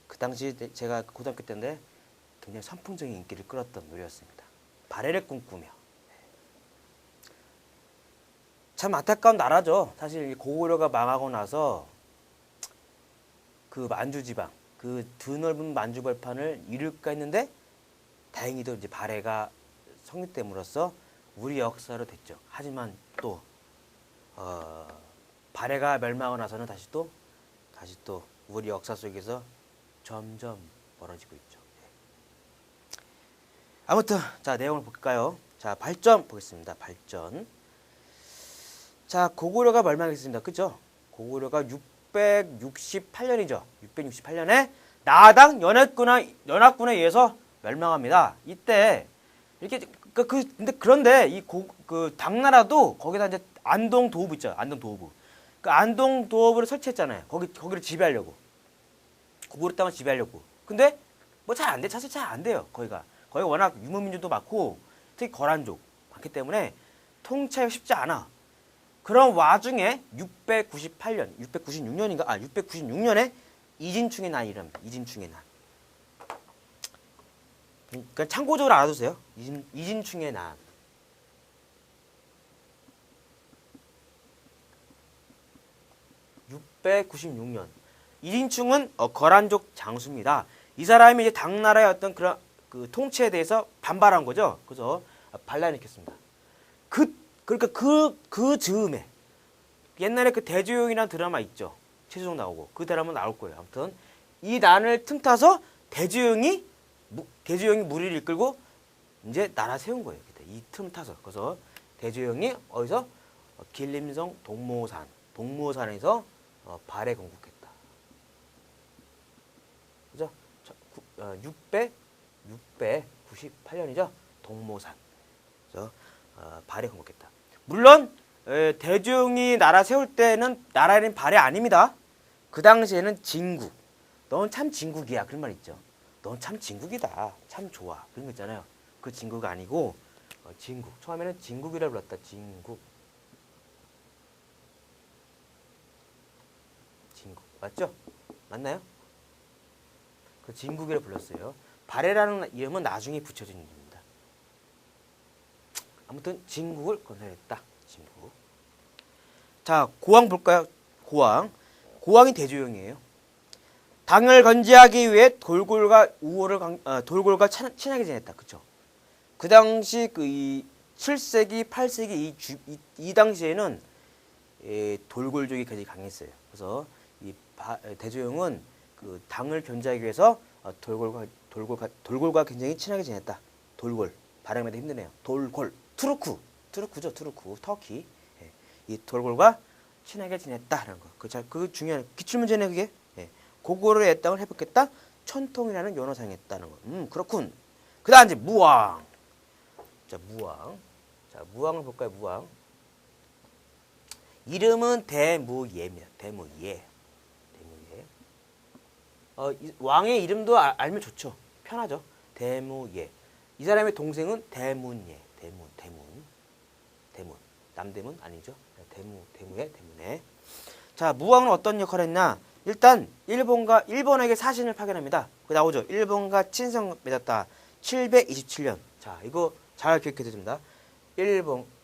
그 당시 제가 고등학교 때인데 굉장히 선풍적인 인기를 끌었던 노래였습니다. 발해를 꿈꾸며. 참 안타까운 나라죠. 사실 고구려가 망하고 나서 그 만주지방, 그 드넓은 만주벌판을 이룰까 했는데 다행히도 이제 발해가 성립됨으로써 우리 역사로 됐죠. 하지만 또 발해가 멸망하고 나서는 다시 또 우리 역사 속에서 점점 멀어지고 있죠. 아무튼 자 내용을 볼까요? 자 발전 보겠습니다. 발전. 자 고구려가 멸망했습니다. 그죠? 고구려가 668년이죠. 668년에 나당 연합군에 의해서 멸망합니다. 이때 이렇게 그런데 이 그 당나라도 거기다 이제 안동 도읍 있죠. 안동 도읍. 그 안동 도읍을 설치했잖아요. 거기를 지배하려고. 고구려 땅을 지배하려고. 근데 뭐 잘 안 돼. 사실 잘 안 돼요. 거기가 워낙 유목민주도 많고 특히 거란족 많기 때문에 통치하기가 쉽지 않아. 그런 와중에 696년에 이진충의 난이랍니다. 이진충의 난. 그러니까 참고적으로 알아두세요. 이진충의 난. 696년. 이진충은 거란족 장수입니다. 이 사람이 이제 당나라의 어떤 그런 그 통치에 대해서 반발한 거죠. 그래서 반란을 일으켰습니다. 그러니까 그 즈음에 옛날에 그 대조영이라는 드라마 있죠. 최수종 나오고 그 드라마 나올 거예요. 아무튼 이 난을 틈타서 대조영이 무리를 이끌고 이제 나라 세운 거예요. 이 틈 타서. 그래서 대조영이 어디서 길림성 동모산에서 발해 건국했다. 그죠? 698년이죠. 동모산. 그래서 발해 건국했다. 물론 대조영이 나라 세울 때는 나라 이름 발해 아닙니다. 그 당시에는 진국. 넌 참 진국이야. 그런 말 있죠. 넌 참 진국이다. 참 좋아. 그런 거 있잖아요. 그 진국 아니고 진국. 처음에는 진국이라 불렀다. 진국. 맞죠? 맞나요? 그 진국이라 불렀어요. 발해라는 이름은 나중에 붙여진 이름입니다. 아무튼 진국을 건설했다. 진국. 자, 고왕 볼까요? 고왕이 대조영이에요. 당을 건재하기 위해 돌골과 돌골과 친하게 지냈다. 그쵸? 그 당시 그 7세기, 8세기 이 당시에는 돌골족이 굉장히 강했어요. 그래서 대조영은 그 당을 견제하기 위해서 돌골과 굉장히 친하게 지냈다. 돌골. 발음하기 힘드네요. 돌골. 투르크죠. 터키. 이 돌골과 친하게 지냈다라는 거. 그 중요한 기출문제네 그게. 고구려의 땅을 회복했다. 천통이라는 연호 사용했다는 거. 그렇군. 그다음 이제 무왕. 자, 무왕을 볼까요? 무왕. 이름은 대무예입니다. 대무예. 왕의 이름도 알면 좋죠. 편하죠. 대무예. 이 사람의 동생은 대문예. 대문. 남대문 아니죠. 대문에. 자, 무왕은 어떤 역할을 했나? 일단 일본에게 사신을 파견합니다. 그 나오죠. 일본과 친선 맺었다. 727년. 자, 이거 잘 기억해 두십니다.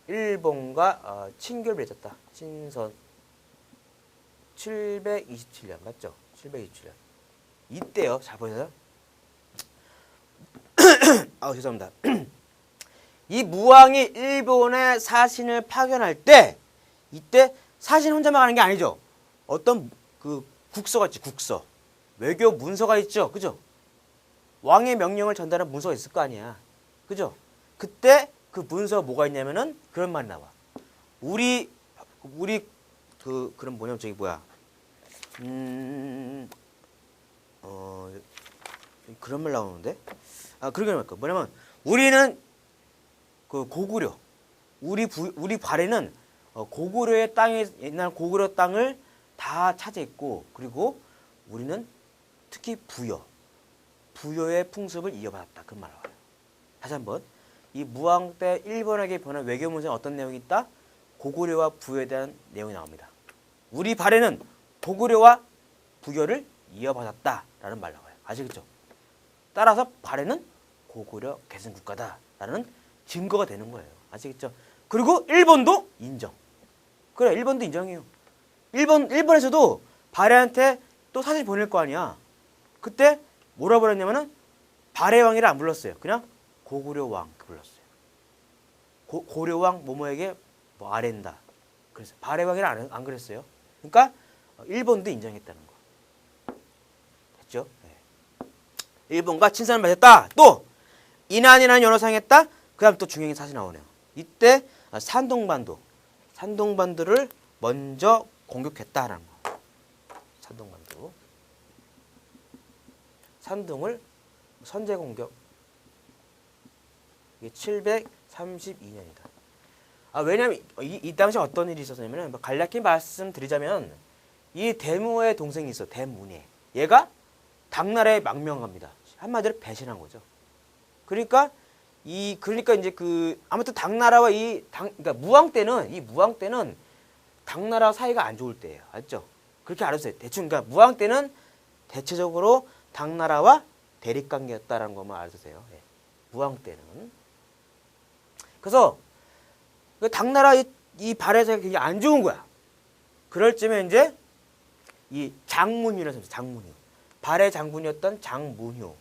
일본과 친교를 맺었다. 친선 727년 맞죠? 727년. 이때요. 잘 보세요. 죄송합니다. 이 무왕이 일본에 사신을 파견할 때 이때 사신 혼자만 가는 게 아니죠. 어떤 그 국서가 있지. 국서. 외교 문서가 있죠. 그죠? 왕의 명령을 전달한 문서가 있을 거 아니야. 그죠? 그때 그 문서 뭐가 있냐면은 그런 말이 나와. 우리 그런 뭐냐면 저기 뭐야. 그런 말 나오는데. 그러게 말까. 뭐냐면 우리는 그 고구려. 우리 발해는 고구려의 땅에 옛날 고구려 땅을 다 차지했고 그리고 우리는 특히 부여의 풍습을 이어받았다. 그 말을 와요. 다시 한번 이 무왕 때 일본에게 보낸 외교 문서에 어떤 내용이 있다? 고구려와 부여에 대한 내용이 나옵니다. 우리 발해는 고구려와 부여를 이어받았다라는 말 나와요. 아시겠죠? 따라서 발해는 고구려 개성국가다라는 증거가 되는 거예요. 아시겠죠? 그리고 일본도 인정. 그래, 일본도 인정해요. 일본에서도 발해한테 또 사실 보낼 거 아니야. 그때 뭐라 그랬냐면은 발해왕이라 안 불렀어요. 그냥 고구려왕 불렀어요. 고려왕 뭐뭐에게 뭐 아랜다. 그래서 발해왕이라 안 그랬어요. 그러니까 일본도 인정했다는 거. 됐죠? 네. 일본과 친선을 맺었다. 또 인안이라는 연호상에 했다. 그다음 또 중요한 사실이 나오네요. 이때 산동반도를 먼저 공격했다라는 거. 산동반도. 산둥을 선제 공격. 이게 732년이다. 왜냐면 이 당시 어떤 일이 있었냐면 간략히 말씀드리자면 이 대무의 동생이 있어. 대문에. 얘가 당나라의 망명갑니다. 한마디로 배신한 거죠. 그러니까 이제 아무튼 당나라와 그러니까 무왕 때는 당나라 사이가 안 좋을 때예요. 알죠? 그렇게 알았어요. 대충 그러니까 무왕 때는 대체적으로 당나라와 대립 관계였다라는 것만 알아두세요. 예. 무왕 때는. 그래서 당나라 이 발해사가 굉장히 안 좋은 거야. 그럴 쯤에 이제 이 장문휴라는 사람, 장문휴. 발해 장군이었던 장문휴.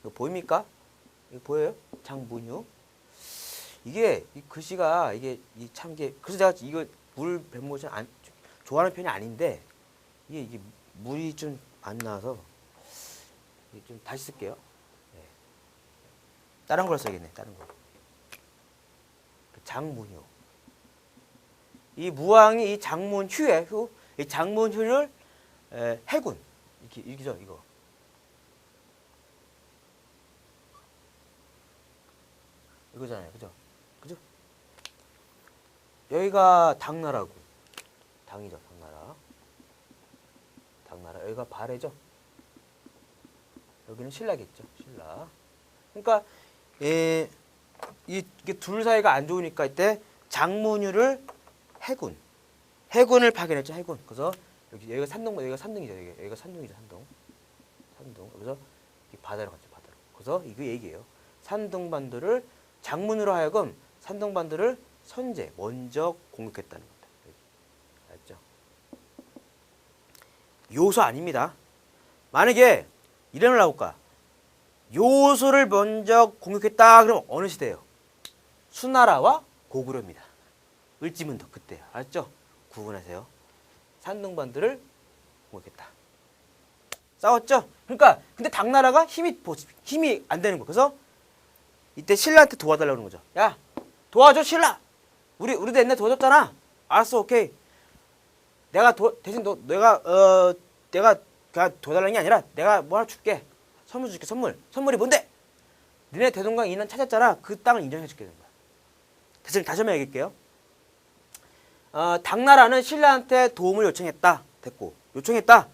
이거 보입니까? 이거 보여요? 장문휴. 이게 이 글씨가 이게 그래서 제가 이거 물 백모션 좋아하는 편이 아닌데 이게 물이 좀 안 나와서 좀 다시 쓸게요. 네. 다른 걸 써야겠네. 다른 거. 장문휴. 이 무왕이 이 장문휴의 이 장문휴를 해군 이기죠 이거. 이거잖아요, 그죠? 여기가 당나라고. 당이죠, 당나라. 여기가 발해죠. 여기는 신라겠죠, 신라. 그러니까 이게 둘 사이가 안 좋으니까 이때 장문휴를 해군을 파견했죠, 해군. 그래서 여기가 산둥이죠, 여기가 산둥이죠, 산둥. 그래서 바다로 갔죠, 바다로. 그래서 이거 얘기예요. 장문으로 하여금 산둥반도를 먼저 공격했다는 겁니다. 알죠? 요소 아닙니다. 만약에 이름을 나올까? 요소를 먼저 공격했다 그러면 어느 시대예요? 수나라와 고구려입니다. 을지문덕 그때 알죠? 구분하세요. 산둥반도를 공격했다. 싸웠죠? 그러니까 근데 당나라가 힘이 안 되는 거. 그래서 이때 신라한테 도와달라고 그러는 거죠. 야, 도와줘 신라. 우리도 옛날에 도와줬잖아. 알았어, 오케이. 대신 내가 그냥 도와달라는 게 아니라 내가 뭐 하나 줄게. 선물 줄게, 선물. 선물이 뭔데? 너네 대동강 인한 찾았잖아. 그 땅을 인정해 줄게 되는 거야. 다시 한번 얘기할게요. 당나라는 신라한테 도움을 요청했다. 됐고. 요청했다.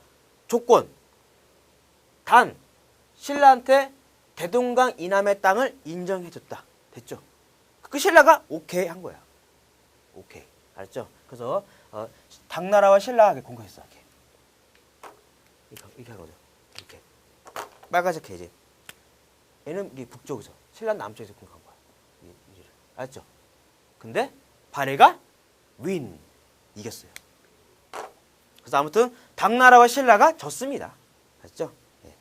조건. 단 신라한테 대동강 이남의 땅을 인정해줬다. 됐죠? 그 신라가 오케이 한 거야. 오케이. 알았죠? 그래서 당나라와 신라가 공격했어. 이렇게 한 거죠. 이렇게. 빨간색 해지. 얘는 이게 북쪽에서, 신라는 남쪽에서 공격한 거야. 알았죠? 근데 발해가 이겼어요. 그래서 아무튼 당나라와 신라가 졌습니다. 알았죠? 네.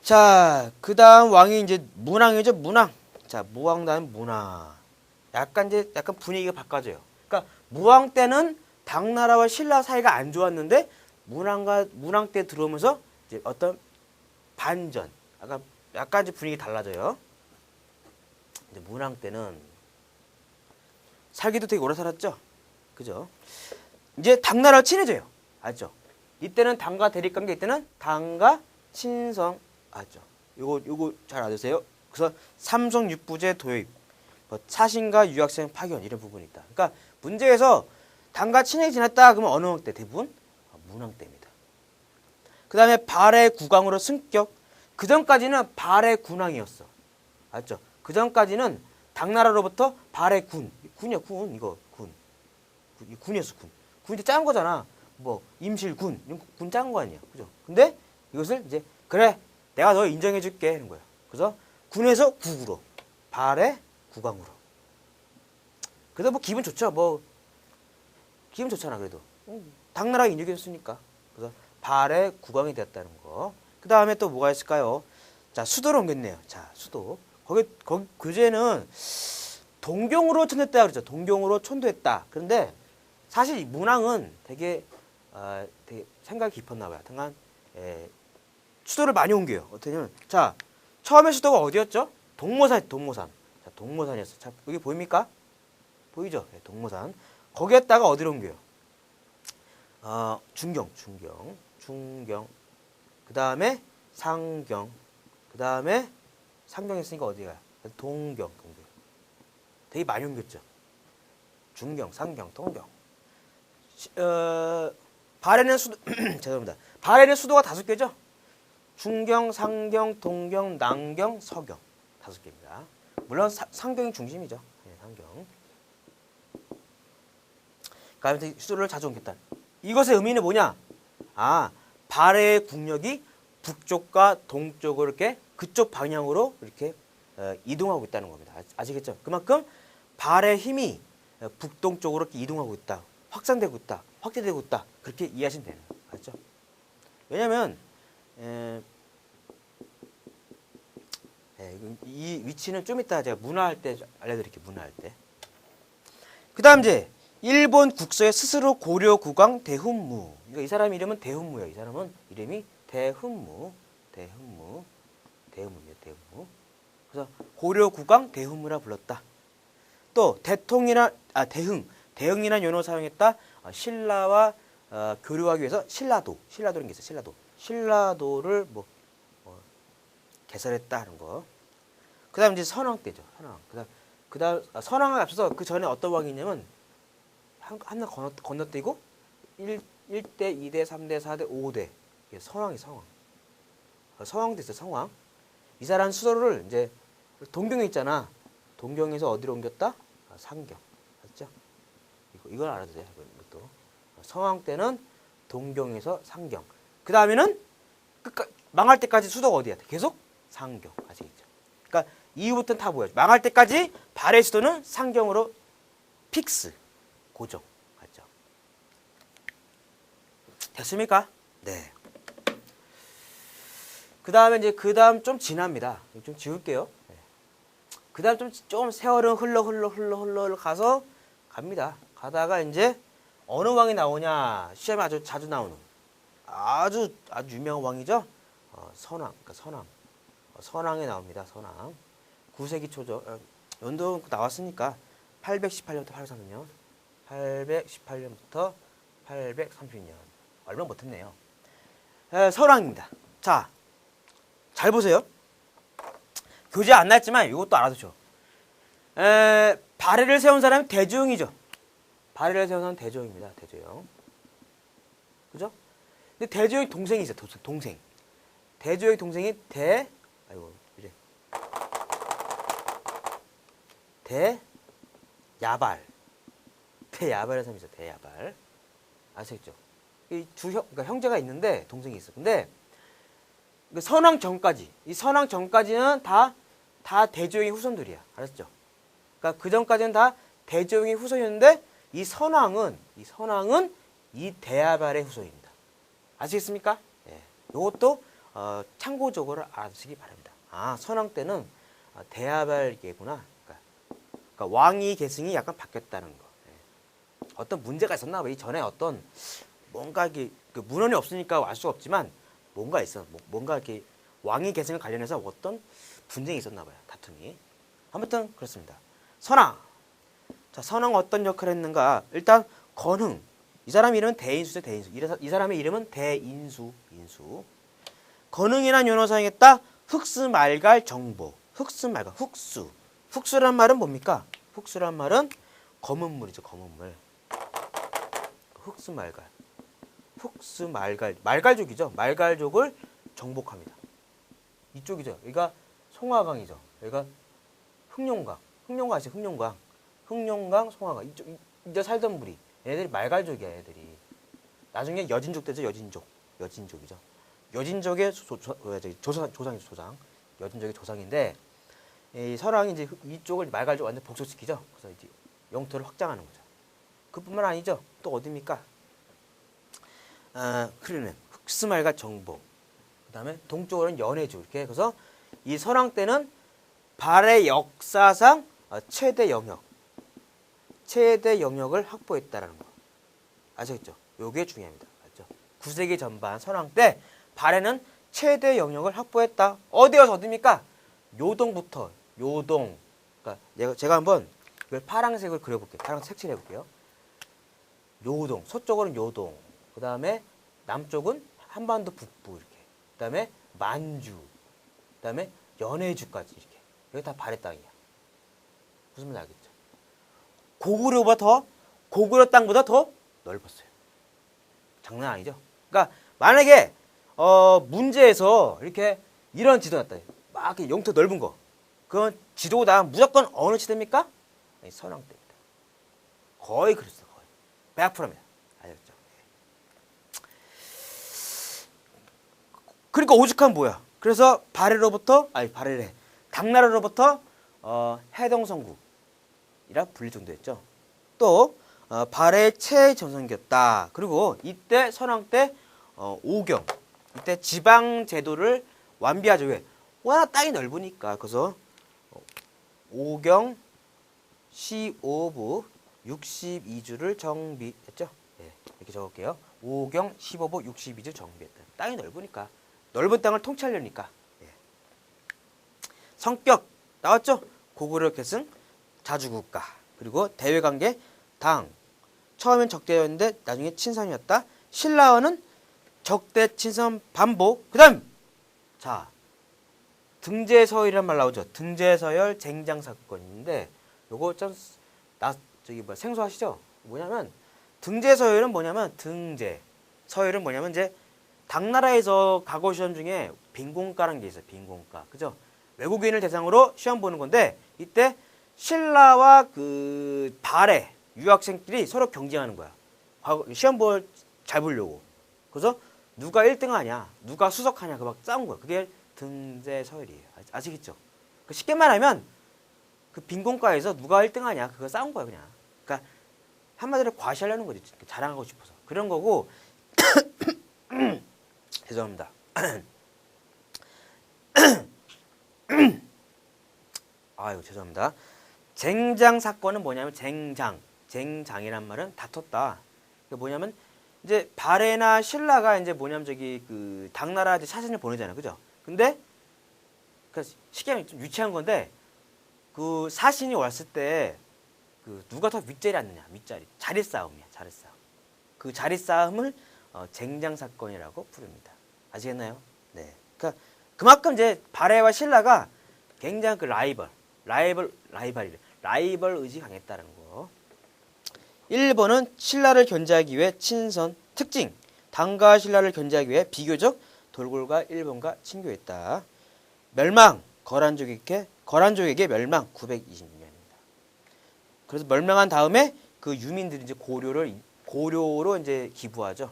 자, 그 다음 왕이 이제 문왕이죠, 문왕. 자, 무왕 다음 문왕. 약간 분위기가 바꿔져요. 그러니까 무왕 때는 당나라와 신라 사이가 안 좋았는데 문왕 때 들어오면서 이제 어떤 반전. 약간 이제 분위기 달라져요. 이제 문왕 때는 살기도 되게 오래 살았죠. 그죠? 이제 당나라와 친해져요. 알죠? 이때는 당과 대립관계, 이때는 당과 친성. 알죠? 요거 잘 알으세요. 그래서 삼성육부제 도입. 뭐 차신과 유학생 파견 이런 부분이 있다. 그러니까 문제에서 당과 친하게 지냈다 그러면 어느 왕 때? 대부분 문왕 때입니다. 그 다음에 발해 국왕으로 승격. 그 전까지는 발해 군왕이었어. 알죠? 그 전까지는 당나라로부터 발해 군이야 군 이거 군이었어 군. 군인데 작은 거잖아. 뭐 임실군 이런 군 작은 거 아니야, 그죠? 근데 이것을 이제 그래 내가 너 인정해줄게 하는 거야. 그래서 군에서 국으로 발해 국왕으로. 그래서 뭐 기분 좋죠. 뭐 기분 좋잖아 그래도. 당나라가 인정해줬으니까. 그래서 발해 국왕이 되었다는 거. 그 다음에 또 뭐가 있을까요? 자 수도로 옮겼네요. 자 수도. 거기 교재는 동경으로 촌도했다 그러죠. 동경으로 촌도했다. 그런데 사실 문왕은 되게 생각이 깊었나 봐요. 하여간 수도를 많이 옮겨요. 어떠냐면 자 처음에 수도가 어디였죠? 동모산. 자 동모산이었어. 자 여기 보입니까? 보이죠? 네, 동모산. 거기에다가 어디로 옮겨요? 중경. 그 다음에 상경. 그 다음에 상경 했으니까 어디 가요? 동경. 되게 많이 옮겼죠. 중경, 상경, 동경. 발해는 수도 죄송합니다. 발해는 수도가 5개죠. 중경, 상경, 동경, 남경, 서경 5개입니다. 물론 상경이 중심이죠. 네, 상경. 그러니까 수도를 자주 옮겼다. 이것의 의미는 뭐냐? 발해의 국력이 북쪽과 동쪽으로 이렇게 그쪽 방향으로 이렇게 이동하고 있다는 겁니다. 아시겠죠? 그만큼 발의 힘이 북동쪽으로 이렇게 이동하고 있다. 확산되고 있다. 확대되고 있다. 그렇게 이해하시면 되는 거예요. 알죠? 왜냐면 이 위치는 좀 이따 제가 문화할 때 알려드릴게요. 문화할 때. 그 다음 이제 일본 국서에 스스로 고려 국왕 대훈무. 그러니까 이 사람 이름은 대훈무예요. 이 사람은 이름이 대훈무. 대훈무. 그래서 고려 국왕 대훈무라 불렀다. 또 대흥이라는 연어 사용했다. 신라와 교류하기 위해서 신라도라는 게 있어요. 신라도를 개설했다 하는 거. 그다음 이제 선왕 때죠. 그다음 선왕을 앞서서 그 전에 어떤 왕이 있냐면 하나 건너뛰고 1대, 2대, 3대, 4대, 5대. 이게 선왕. 서왕도 있어요. 성왕. 이 사람 수도를 이제 동경에 있잖아. 동경에서 어디로 옮겼다? 상경. 맞죠? 이걸 알아도 돼. 이것도. 성왕 때는 동경에서 상경. 그 다음에는 망할 때까지 수도가 어디야? 계속 상경. 아시겠죠? 그러니까 이후부터는 다 뭐야? 망할 때까지 발해 수도는 상경으로 픽스. 고정. 맞죠? 됐습니까? 네. 그 다음에 좀 지납니다. 좀 지울게요. 네. 그 다음 좀 세월은 흘러 가서 갑니다. 가다가 이제 어느 왕이 나오냐? 시험에 아주 자주 나오는 아주 유명한 왕이죠. 선왕. 그러니까 선왕. 선왕에 나옵니다. 선왕. 9세기 초죠. 연도 나왔으니까 818년부터 803년. 818년부터 830년. 얼마 못했네요. 선왕입니다. 자. 잘 보세요. 교재 안 나왔지만 이것도 알아두죠. 발해를 세운 사람이 대조영이죠. 발해를 세운 사람은 대조영입니다. 대조영. 그죠? 근데 대조영 동생이 있어요. 동생. 대조영 동생이 대야발. 대야발이라는 사람이 있어요. 대야발. 아시겠죠? 그러니까 형제가 있는데 동생이 있어. 근데 선왕 전까지, 이 선왕 전까지는 다 대조영의 후손들이야. 알았죠? 그러니까 그 전까지는 다 대조영의 후손이었는데 이 선왕은 이 대야발의 후손입니다. 아시겠습니까? 예. 이것도 참고적으로 알아두시기 바랍니다. 선왕 때는 대야발계구나. 그러니까 왕위 계승이 약간 바뀌었다는 거. 예. 어떤 문제가 있었나 봐. 이 전에 어떤 뭔가 이게 문헌이 없으니까 알 수가 없지만. 뭔가 있어. 뭔가 이렇게 왕위 계승을 관련해서 어떤 분쟁이 있었나 봐요. 다툼이. 아무튼 그렇습니다. 선왕. 자, 선왕 어떤 역할을 했는가? 일단 건흥. 이 사람 이름은 대인수죠. 대인수. 이 사람의 이름은 대인수. 건흥이라는 연어 사용했다. 흑스말갈 정보. 흑스말갈. 흑수. 훅수란 말은 뭡니까? 훅수란 말은 검은 물이죠. 검은 물. 흑수말갈. 흑수말갈. 말갈족이죠. 말갈족을 정복합니다. 이쪽이죠. 여기가 송화강이죠. 여기가 흑룡강. 흑룡강 아시죠? 흑룡강. 흑룡강, 송화강. 이쪽 이제 살던 물이. 얘들이 말갈족이야. 얘들이. 나중에 여진족 되죠. 여진족. 여진족이죠. 여진족의 조상이죠. 조상. 여진족의 조상인데 이 설왕이 이제 이쪽을 말갈족 완전 복속시키죠. 그래서 이제 영토를 확장하는 거죠. 그뿐만 아니죠. 또 어디입니까? 크리는 흑수말갈 정복. 그다음에 동쪽으로는 연해주. 이렇게 해서 이 설왕 때는 발해 역사상 최대 영역을 확보했다라는 거. 아시겠죠? 요게 중요합니다. 알죠? 9세기 전반 설왕 때 발해는 최대 영역을 확보했다. 어디여서 어디입니까? 요동부터 요동. 그러니까 제가 한번 이걸 파란색을 그려볼게요. 파란색 색칠해 볼게요. 요동. 서쪽으로는 요동. 그 다음에 남쪽은 한반도 북부 이렇게. 그 다음에 만주. 그 다음에 연해주까지 이렇게. 여기 다 발해 땅이야. 무슨 말인지 알겠죠? 고구려 땅보다 더 넓었어요. 장난 아니죠? 그러니까 만약에 문제에서 이렇게 이런 지도 났다. 막 이렇게 영토 넓은 거. 그건 지도가 무조건 어느 시대입니까? 선왕 때입니다. 거의 그랬어. 거의. 100%입니다. 알겠죠? 그러니까 오죽하면 뭐야? 그래서 발해래. 당나라로부터 해동성국이라 불릴 정도였죠. 또 발해의 최전성기였다. 그리고 이때 선왕 때 오경 이때 지방 제도를 완비하죠. 왜? 워낙 땅이 넓으니까. 그래서 오경 시오부 62주를 정비했죠. 네, 이렇게 적을게요. 오경 15부 62주 정비했다. 땅이 넓으니까. 넓은 땅을 통치하려니까. 네. 성격 나왔죠? 고구려 계승 자주국가. 그리고 대외관계 당. 처음엔 적대였는데 나중에 친선이었다. 신라어는 적대 친선 반복. 그다음 자 등제서열이란 말 나오죠. 등제서열 쟁장 사건인데 요거 좀 생소하시죠? 뭐냐면 등제서열은 뭐냐면 서열은 뭐냐면 이제 당나라에서 과거 시험 중에 빈공과라는 게 있어요. 빈공과. 그죠? 외국인을 대상으로 시험 보는 건데 이때 신라와 그 발해 유학생끼리 서로 경쟁하는 거야. 시험 잘 보려고. 그래서 누가 1등 하냐, 누가 수석하냐, 그 막 싸운 거야. 그게 등제서열이에요. 아시겠죠? 쉽게 말하면 그 빈공과에서 누가 1등 하냐, 그거 싸운 거야, 그냥. 그러니까 한마디로 과시하려는 거지. 자랑하고 싶어서. 그런 거고, 죄송합니다. 아유, 죄송합니다. 쟁장 사건은 뭐냐면 쟁장이란 말은 다퉜다. 그게 뭐냐면 이제 발해나 신라가 이제 뭐냐면 그 당나라 이제 사신을 보내잖아요, 그죠? 근데 그 쉽게 하면 좀 유치한 건데 그 사신이 왔을 때 그 누가 더 윗자리 앉느냐, 윗자리 자리 싸움이야, 자리 싸움. 그 자리 싸움을 쟁장 사건이라고 부릅니다. 아시겠나요? 네. 그러니까 그만큼 이제 발해와 신라가 굉장히 그 라이벌 의지 강했다는 거. 1번은 신라를 견제하기 위해 친선 특징. 당과 신라를 견제하기 위해 비교적 돌골과 일본과 친교했다. 멸망. 거란족에게 멸망 920년입니다. 그래서 멸망한 다음에 그 유민들이 이제 고려로 이제 기부하죠.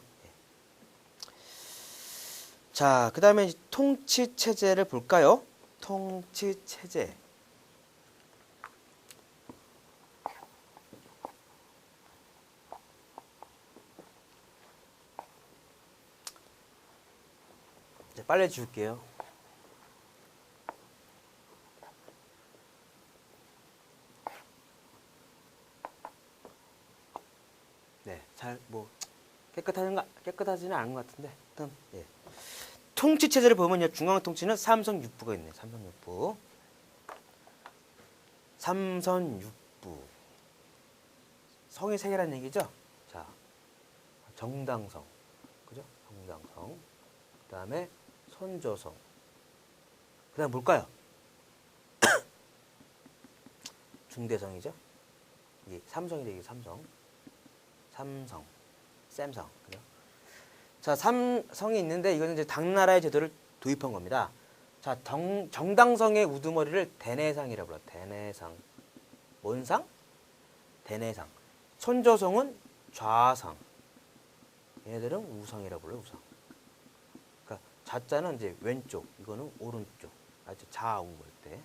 자, 그다음에 통치 체제를 볼까요? 통치 체제. 빨래 지울게요. 네, 깨끗하지는 않은 것 같은데, 일단 예. 통치 체제를 보면요, 중앙 통치는 삼선육부가 있네요. 삼선육부. 성이 세 개라는 얘기죠. 자, 정당성, 그죠? 정당성. 그다음에 선조성. 그다음 뭘까요? 중대성이죠. 이게 삼성이래, 이게 삼성. 샘성. 그죠? 자, 삼성이 있는데 이거는 이제 당나라의 제도를 도입한 겁니다. 자, 정당성의 우두머리를 대내상이라고 불러요. 대내상. 뭔 상? 대내상. 천조성은 좌상. 얘네들은 우상이라고 불러요. 우상. 그러니까 자자는 이제 왼쪽, 이거는 오른쪽. 아주 좌우 볼 때.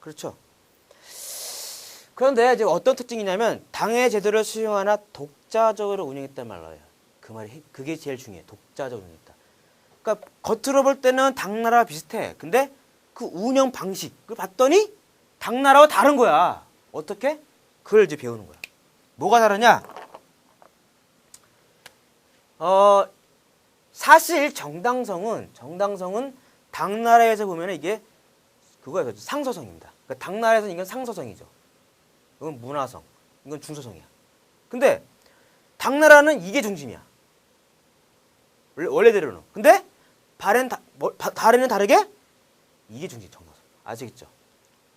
그렇죠? 그런데 이제 어떤 특징이냐면 당의 제도를 수용하나 독자적으로 운영했단 말이에요. 그 말이 그게 제일 중요해. 독자적으로 운영했다. 그러니까 겉으로 볼 때는 당나라와 비슷해. 근데 그 운영 방식을 봤더니 당나라와 다른 거야. 어떻게? 그걸 이제 배우는 거야. 뭐가 다르냐? 사실 정당성은 당나라에서 보면 이게 그거야. 상서성입니다. 그러니까 당나라에서는 이건 상서성이죠. 이건 문화성, 이건 중서성이야. 근데 당나라는 이게 중심이야. 원래대로는. 근데 발해는 다르게 이게 중심, 정당성. 아시겠죠?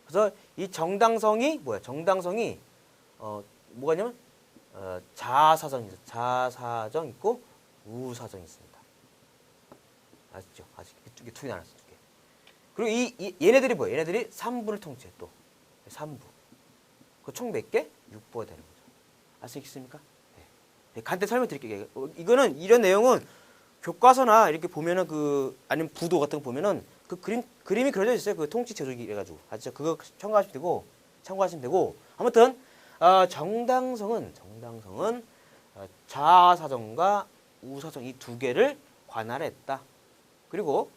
그래서 이 정당성이 뭐야? 정당성이 뭐가 있냐면 자사정이죠. 자사정 있고 우사정 있습니다. 아시죠? 아직 이게 두 개 나눴어, 두 개. 그리고 얘네들이 뭐야? 얘네들이 3부를 통치해 또. 3부. 그 총 몇 개? 6부가 되는 거죠. 아시겠습니까? 네. 간단히 설명드릴게요. 이거는 이런 내용은 교과서나 이렇게 보면은 아니면 부도 같은 거 보면은 그 그림이 그려져 있어요. 그 통치 제도기 해가지고. 아시죠? 그거 참고하시면 되고. 아무튼 정당성은 자사정과 우사정 이 두 개를 관할했다. 그리고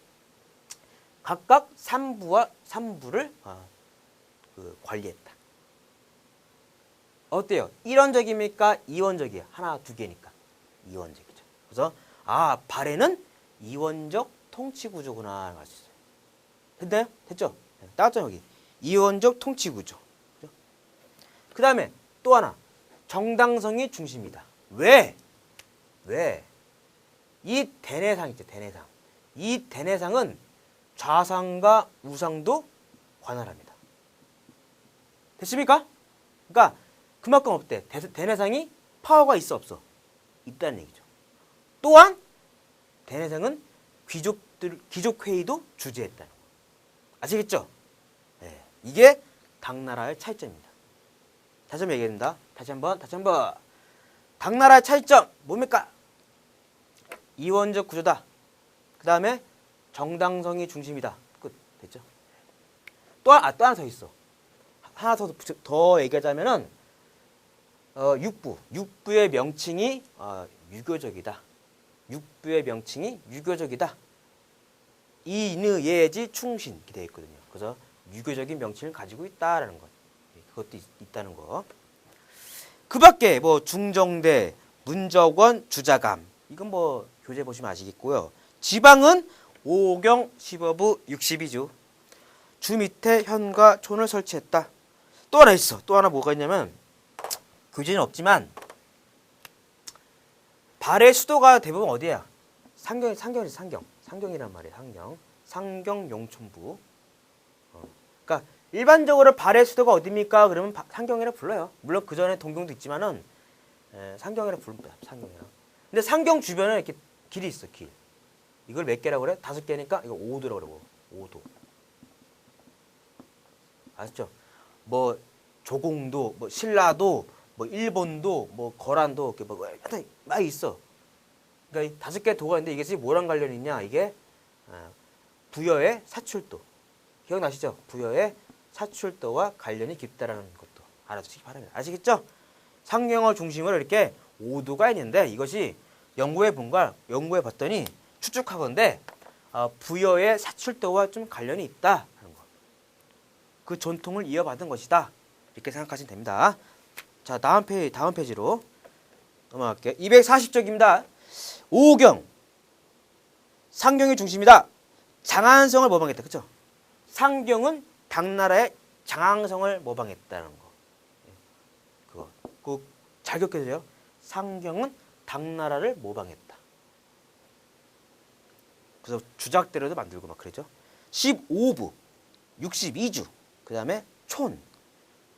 각각 3부를 관리했다. 어때요? 1원적입니까? 2원적이야. 하나, 두 개니까. 2원적이죠. 그래서 발해는 2원적 통치구조구나 할 수 있어요. 됐나요? 됐죠? 따졌죠, 여기. 2원적 통치구조. 그 다음에 또 하나. 정당성이 중심이다. 왜? 이 대내상 있죠, 대내상. 이 대내상은 좌상과 우상도 관할합니다. 됐습니까? 그러니까 그만큼 없대. 대내상이 파워가 있어, 없어? 있다는 얘기죠. 또한 대내상은 귀족회의도 주재했다는 거. 아시겠죠? 네. 이게 당나라의 차이점입니다. 다시 한번 얘기합니다. 다시 한번. 당나라의 차이점 뭡니까? 이원적 구조다. 그 다음에 정당성이 중심이다. 끝. 됐죠? 또 하나 더 있어. 하나 더 얘기하자면은 육부의 명칭이 유교적이다. 육부의 명칭이 유교적이다. 이느 예지 충신 이렇게 되어 있거든요. 그래서 유교적인 명칭을 가지고 있다라는 것. 그것도 있다는 거. 그 밖에 중정대, 문적원, 주자감. 이건 교재 보시면 아시겠고요. 지방은 5경 15부 62주. 주 밑에 현과 촌을 설치했다. 또 하나 있어. 또 하나 뭐가 있냐면 교재는 없지만 발해 수도가 대부분 어디야? 상경이지, 상경. 상경이란 말이에요. 상경 용촌부. 그러니까 일반적으로 발해 수도가 어디입니까? 그러면 상경이라 불러요. 물론 그 전에 동경도 있지만은 상경이라 부릅니다. 상경이라. 근데 상경 주변에 이렇게 길이 있어, 길. 이걸 몇 개라고 그래? 5개니까 이거 5도라고 그러고. 5도. 아시죠? 조공도, 신라도, 일본도, 거란도, 이렇게 막 있어. 그러니까 5개 도가 있는데 이게 뭐랑 관련이 있냐? 이게 부여의 사출도. 기억나시죠? 부여의 사출도와 관련이 깊다라는 것도 알아두시기 바랍니다. 아시겠죠? 상경을 중심으로 이렇게 5도가 있는데 이것이 연구해 봤더니 추측하건대 부여의 사출도와 좀 관련이 있다 하는 거. 그 전통을 이어받은 것이다. 이렇게 생각하시면 됩니다. 자, 다음 페이지로 넘어갈게요. 240쪽입니다. 5경 상경이 중심이다. 장안성을 모방했다. 그렇죠? 상경은 당나라의 장안성을 모방했다는 거. 그거 잘 기억해주세요. 상경은 당나라를 모방했다. 그래서 주작대로도 만들고 막 그러죠. 15부 62주 그 다음에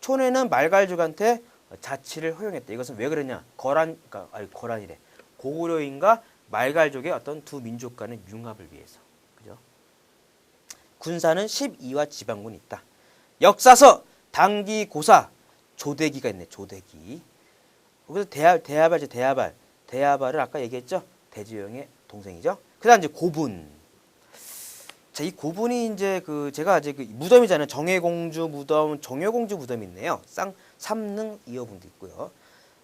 촌에는 말갈족한테 자치를 허용했다. 이것은 왜 그러냐? 거란이래. 고구려인과 말갈족의 어떤 두 민족 간의 융합을 위해서. 그죠? 군사는 12와 지방군이 있다. 역사서 당기고사 조대기가 있네. 조대기. 그래서 대야발이죠. 대야발. 대야발을 아까 얘기했죠. 대지영의 동생이죠. 그다음 이제 고분. 자, 이 고분이 이제 제가 이제 무덤이잖아요. 정예공주 무덤, 정예공주 무덤이 있네요. 삼능 이어분도 있고요.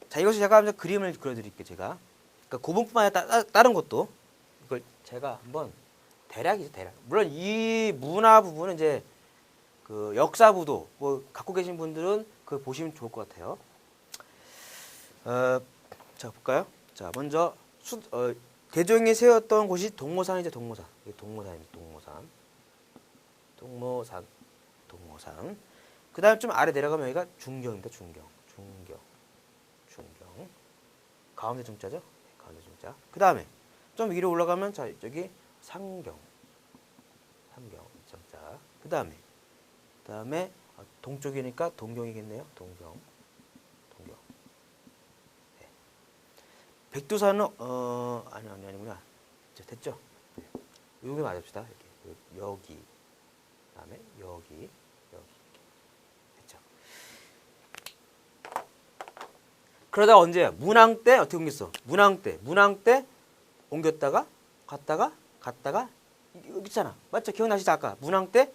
자, 이것을 제가 한번 그림을 그려드릴게요. 제가. 그러니까 고분뿐만 아니라 다른 것도 이걸 제가 한번 대략이죠. 대략. 물론 이 문화 부분은 이제 그 역사부도 뭐 갖고 계신 분들은 그 보시면 좋을 것 같아요. 자, 볼까요? 자, 먼저 대종이 세웠던 곳이 동모산이죠. 동모산. 이게 동모산입니다. 동모산. 그 다음 좀 아래 내려가면 여기가 중경입니다. 중경. 가운데 중자죠. 가운데 중자. 그 다음에 좀 위로 올라가면 자, 여기 상경. 정자. 그 다음에 동쪽이니까 동경이겠네요. 동경. 네. 백두산은 아니구나. 됐죠? 네. 여기 맞읍시다. 여기. 그다음에 여기. 됐죠? 그러다가 언제 문왕 때 어떻게 옮겼어? 문왕 때 옮겼다가 갔다가 여기 있잖아. 맞죠? 기억나시죠? 아까 문왕 때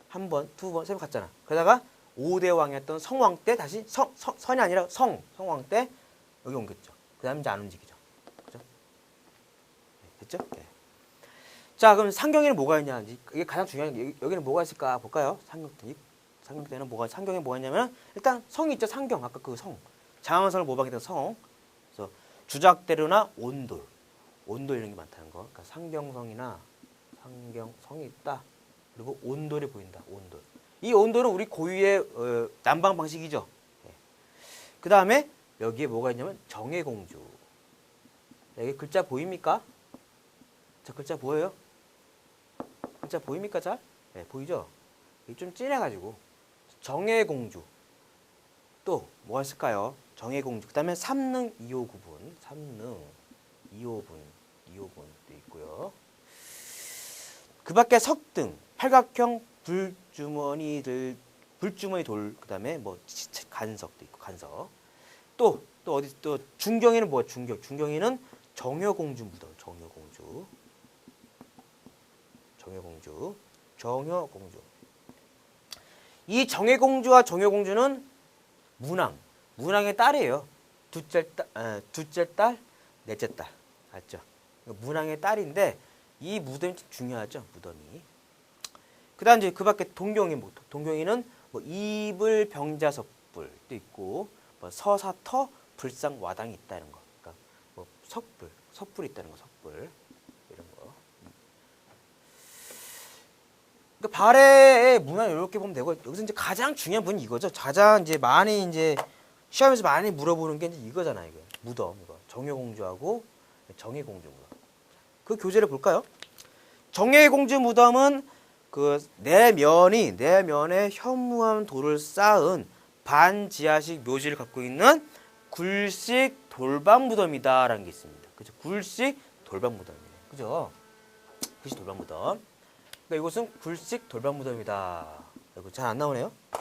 한 번, 두 번, 세 번 갔잖아. 그러다가 5대 왕이었던 성왕 때 다시 선이 아니라 성왕 때 여기 옮겼죠. 그다음에 이제 안 움직이죠. 그죠? 네, 됐죠? 네. 자, 그럼 상경에는 뭐가 있냐? 이게 가장 중요한 게 여기는 뭐가 있을까 볼까요? 상경 때는 상경에 뭐가 있냐면 일단 성이 있죠. 상경. 아까 그 성. 장항성을 모방했던 성. 그래서 주작대로나 온돌 이런 게 많다는 거. 그러니까 상경성이나 상경성이 있다. 그리고 온돌이 보인다. 온돌. 이 온돌은 우리 고유의 난방 방식이죠. 네. 그 다음에 여기에 뭐가 있냐면 정예공주. 여기 글자 보입니까? 자, 글자 보여요? 글자 보입니까 잘? 네, 보이죠? 이게 좀 진해가지고 정예공주. 또 뭐가 있을까요? 정예공주. 그 다음에 삼능 2호 구분. 삼능 2호분도 있고요. 그 밖에 석등, 팔각형 불주머니 돌, 그 다음에 뭐 간석도 있고, 간석. 또 어디 또 중경에는 뭐야? 중경에는 정여공주 무덤. 정여공주. 이 정예공주와 정여공주는 문왕의 딸이에요. 둘째 딸, 넷째 딸. 맞죠? 문왕의 딸인데 이 무덤이 중요하죠. 무덤이. 그다음 이제 그 밖에 동경이는 뭐 이불 병자석불도 있고 뭐 서사터 불상 와당이 있다는 거. 그러니까 뭐 섭불이 있다는 거. 섭불 이런 거. 그러니까 발해의 문화 이렇게 보면 되고 여기서 이제 가장 중요한 부분이 이거죠. 가장 이제 많이 이제 시험에서 많이 물어보는 게 이제 이거잖아요. 이거 무덤 이거 정여공주하고 정예공주 무덤. 그 교재를 볼까요? 정예공주 무덤은 그 내면에 현무암 돌을 쌓은 반지하식 묘지를 갖고 있는 굴식 돌방 무덤이다라는 게 있습니다. 그죠? 굴식 돌방 무덤이에요. 그죠? 굴식 돌방 무덤. 그러니까 이것은 굴식 돌방 무덤이다. 이거 잘 안 나오네요. 네.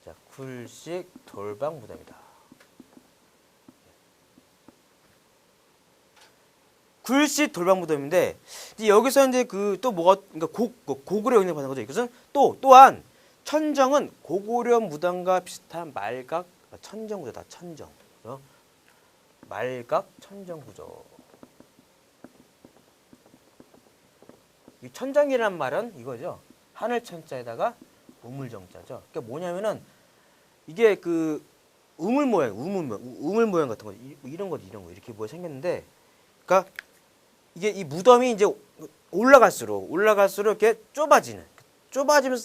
자, 굴식 돌방 무덤이다. 굴식 돌방 무덤인데 이제 여기서 이제 그 또 뭐가 그러니까 고구려 영향을 받는 거죠. 이것은 또한 천정은 고구려 무덤과 비슷한 말각 천정 구조다. 천정. 그죠? 말각 천정 구조. 이 천정이란 말은 이거죠. 하늘 천자에다가 우물 정자죠. 그러니까 뭐냐면은 이게 그 우물 모양 같은 거 이런 거 이렇게 뭐 생겼는데 그러니까 이게 이 무덤이 이제 올라갈수록 이렇게 좁아지면서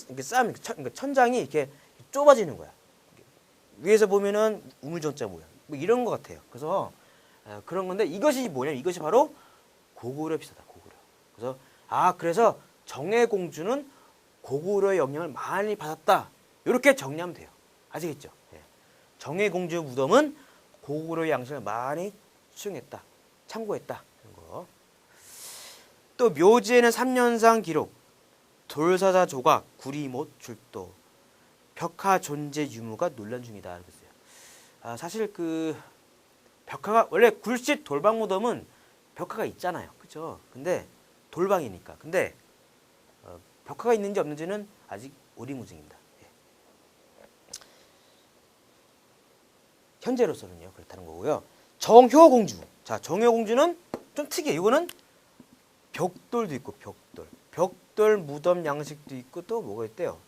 이렇게 쌓으면 그러니까 천장이 이렇게 좁아지는 거야. 위에서 보면은 우물정자 모양 뭐 이런 것 같아요. 그래서 그런 건데 이것이 뭐냐면 이것이 바로 고구려 비슷하다. 고구려. 그래서 정예공주는 고구려의 영향을 많이 받았다. 이렇게 정리하면 돼요. 아시겠죠? 예. 정의공주 무덤은 고구려 양식을 많이 수용했다, 참고했다. 이런 거. 또 묘지에는 3년상 기록, 돌사자 조각, 구리못 출도, 벽화 존재 유무가 논란 중이다. 이렇게 써요. 사실 그 벽화가 원래 굴식 돌방 무덤은 벽화가 있잖아요, 그렇죠? 근데 돌방이니까. 근데 벽화가 있는지 없는지는 아직 오리무중입니다. 예. 현재로서는요 그렇다는 거고요. 정효공주. 자, 정효공주는 좀 특이해. 이거는 벽돌도 있고 벽돌 무덤 양식도 있고 또 뭐가 있대요?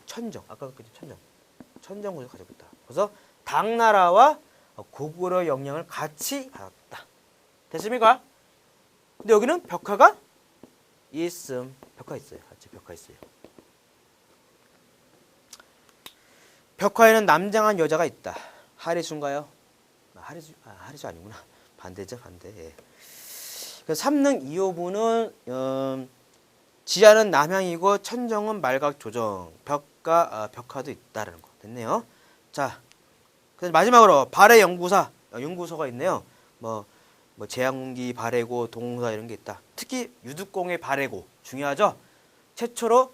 천정. 아까 그죠? 천정 공주 가지고 있다. 그래서 당나라와 고구려 영향을 같이 받았다. 됐습니까? 근데 여기는 벽화가 있음. 벽화 있어요. 같이 벽화 있어요. 벽화에는 남장한 여자가 있다. 하리수인가요? 하리수 아니구나. 반대죠, 반대. 예. 삼능 2호부는 지하는 남향이고 천정은 말각 조정. 벽화도 있다라는 거. 됐네요. 자, 그래서 마지막으로 발해 연구소가 있네요. 뭐 제왕기 발해고 동사 이런 게 있다. 특히 유득공의 발해고 중요하죠. 최초로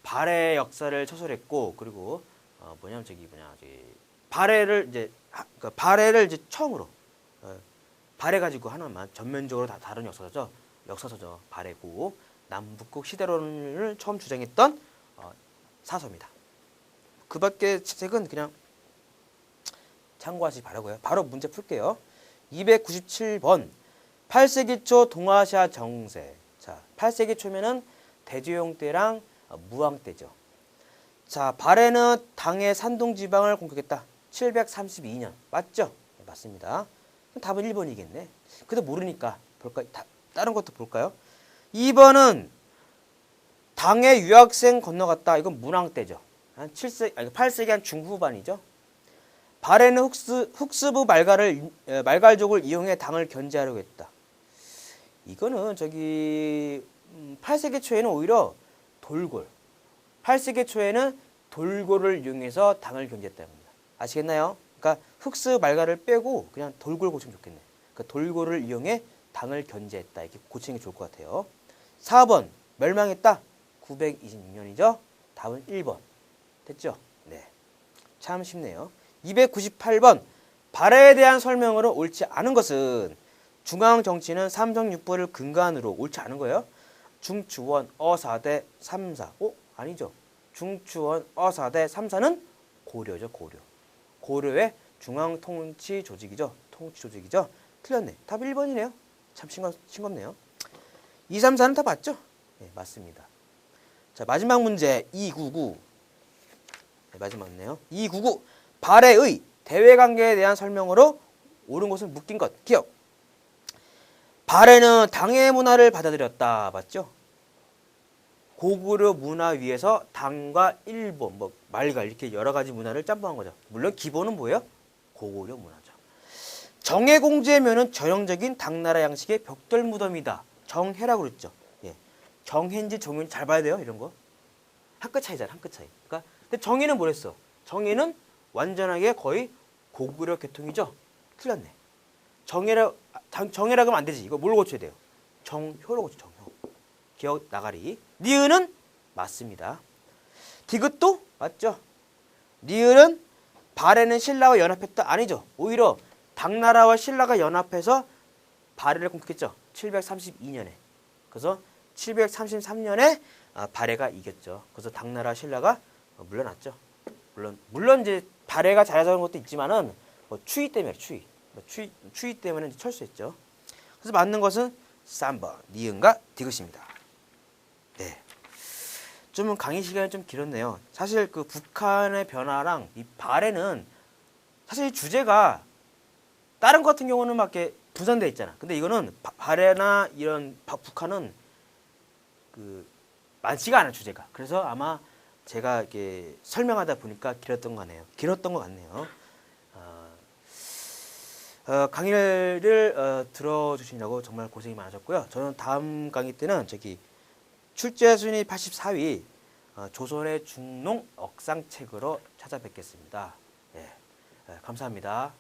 발해 역사를 처설했고, 그리고 발해를 이제 처음으로 발해 가지고 하나만 전면적으로 다 다른 역사서죠. 발해고 남북국 시대론을 처음 주장했던 사서입니다. 그밖에 책은 그냥 참고하시기 바라고요. 바로 문제 풀게요. 297번 8세기 초 동아시아 정세. 자, 8세기 초면은 대조영 때랑 무왕 때죠. 자, 발해는 당의 산동 지방을 공격했다. 732년. 맞죠? 네, 맞습니다. 답은 1번이겠네. 그래도 모르니까 볼까? 다른 것도 볼까요? 2번은 당의 유학생 건너갔다. 이건 문왕 때죠. 한 8세기 한 중후반이죠. 발해는 흑스부 말갈족을 이용해 당을 견제하려고 했다. 이거는 8세기 초에는 오히려 돌골. 8세기 초에는 돌골을 이용해서 당을 견제했다는 겁니다. 아시겠나요? 그러니까 흑스 말갈을 빼고 그냥 돌골 고치면 좋겠네. 그러니까 돌골을 이용해 당을 견제했다. 이렇게 고치는 게 좋을 것 같아요. 4번 멸망했다. 926년이죠. 답은 1번. 됐죠? 네. 참 쉽네요. 298번 발해에 대한 설명으로 옳지 않은 것은 중앙 정치는 삼성육부를 근간으로 옳지 않은 거예요. 중추원 어사대 3사. 아니죠. 중추원 어사대 3사는 고려죠. 고려의 중앙 통치 조직이죠. 틀렸네. 답 1번이네요. 참 싱겁네요. 2, 3, 4는 다 맞죠? 네, 맞습니다. 자, 마지막 문제 299. 네, 마지막이네요. 299. 발해의 대외관계에 대한 설명으로 옳은 것을 묶인 것. 기억. 발해는 당의 문화를 받아들였다. 맞죠? 고구려 문화 위에서 당과 일본, 말갈 이렇게 여러 가지 문화를 짬뽕한 거죠. 물론 기본은 뭐예요? 고구려 문화죠. 정해공주의 묘는 전형적인 당나라 양식의 벽돌 무덤이다. 정해라고 그랬죠. 예. 정해인지 정해인지 잘 봐야 돼요. 이런 거. 한 끗 차이잖아. 한 끗 차이. 그러니까 근데 정해는 뭐랬어? 정해는 완전하게 거의 고구려 계통이죠. 틀렸네. 정해라 그러면 안 되지. 이거 뭘 고쳐야 돼요? 정효로 고쳐. 정효. 기억 나가리. 니은은 맞습니다. 디귿도 맞죠? 니은은 발해는 신라와 연합했다. 아니죠. 오히려 당나라와 신라가 연합해서 발해를 공격했죠. 732년에. 그래서 733년에 발해가 이겼죠. 그래서 당나라 신라가 물러났죠. 물론 이제 발해가 잘하는 것도 있지만은 추위 때문에 추위 때문에 이제 철수했죠. 그래서 맞는 것은 3번 니은과 디귿입니다. 네. 좀 강의 시간이 좀 길었네요. 사실 그 북한의 변화랑 이 발해는 사실 주제가 다른 것 같은 경우는 막 이렇게 분산돼 있잖아. 근데 이거는 발해나 이런 북한은 그 많지가 않아 주제가. 그래서 아마 제가 이렇게 설명하다 보니까 길었던 것 같네요. 강의를 들어주시냐고 정말 고생이 많으셨고요. 저는 다음 강의 때는 출제 순위 84위 조선의 중농 억상책으로 찾아뵙겠습니다. 예, 감사합니다.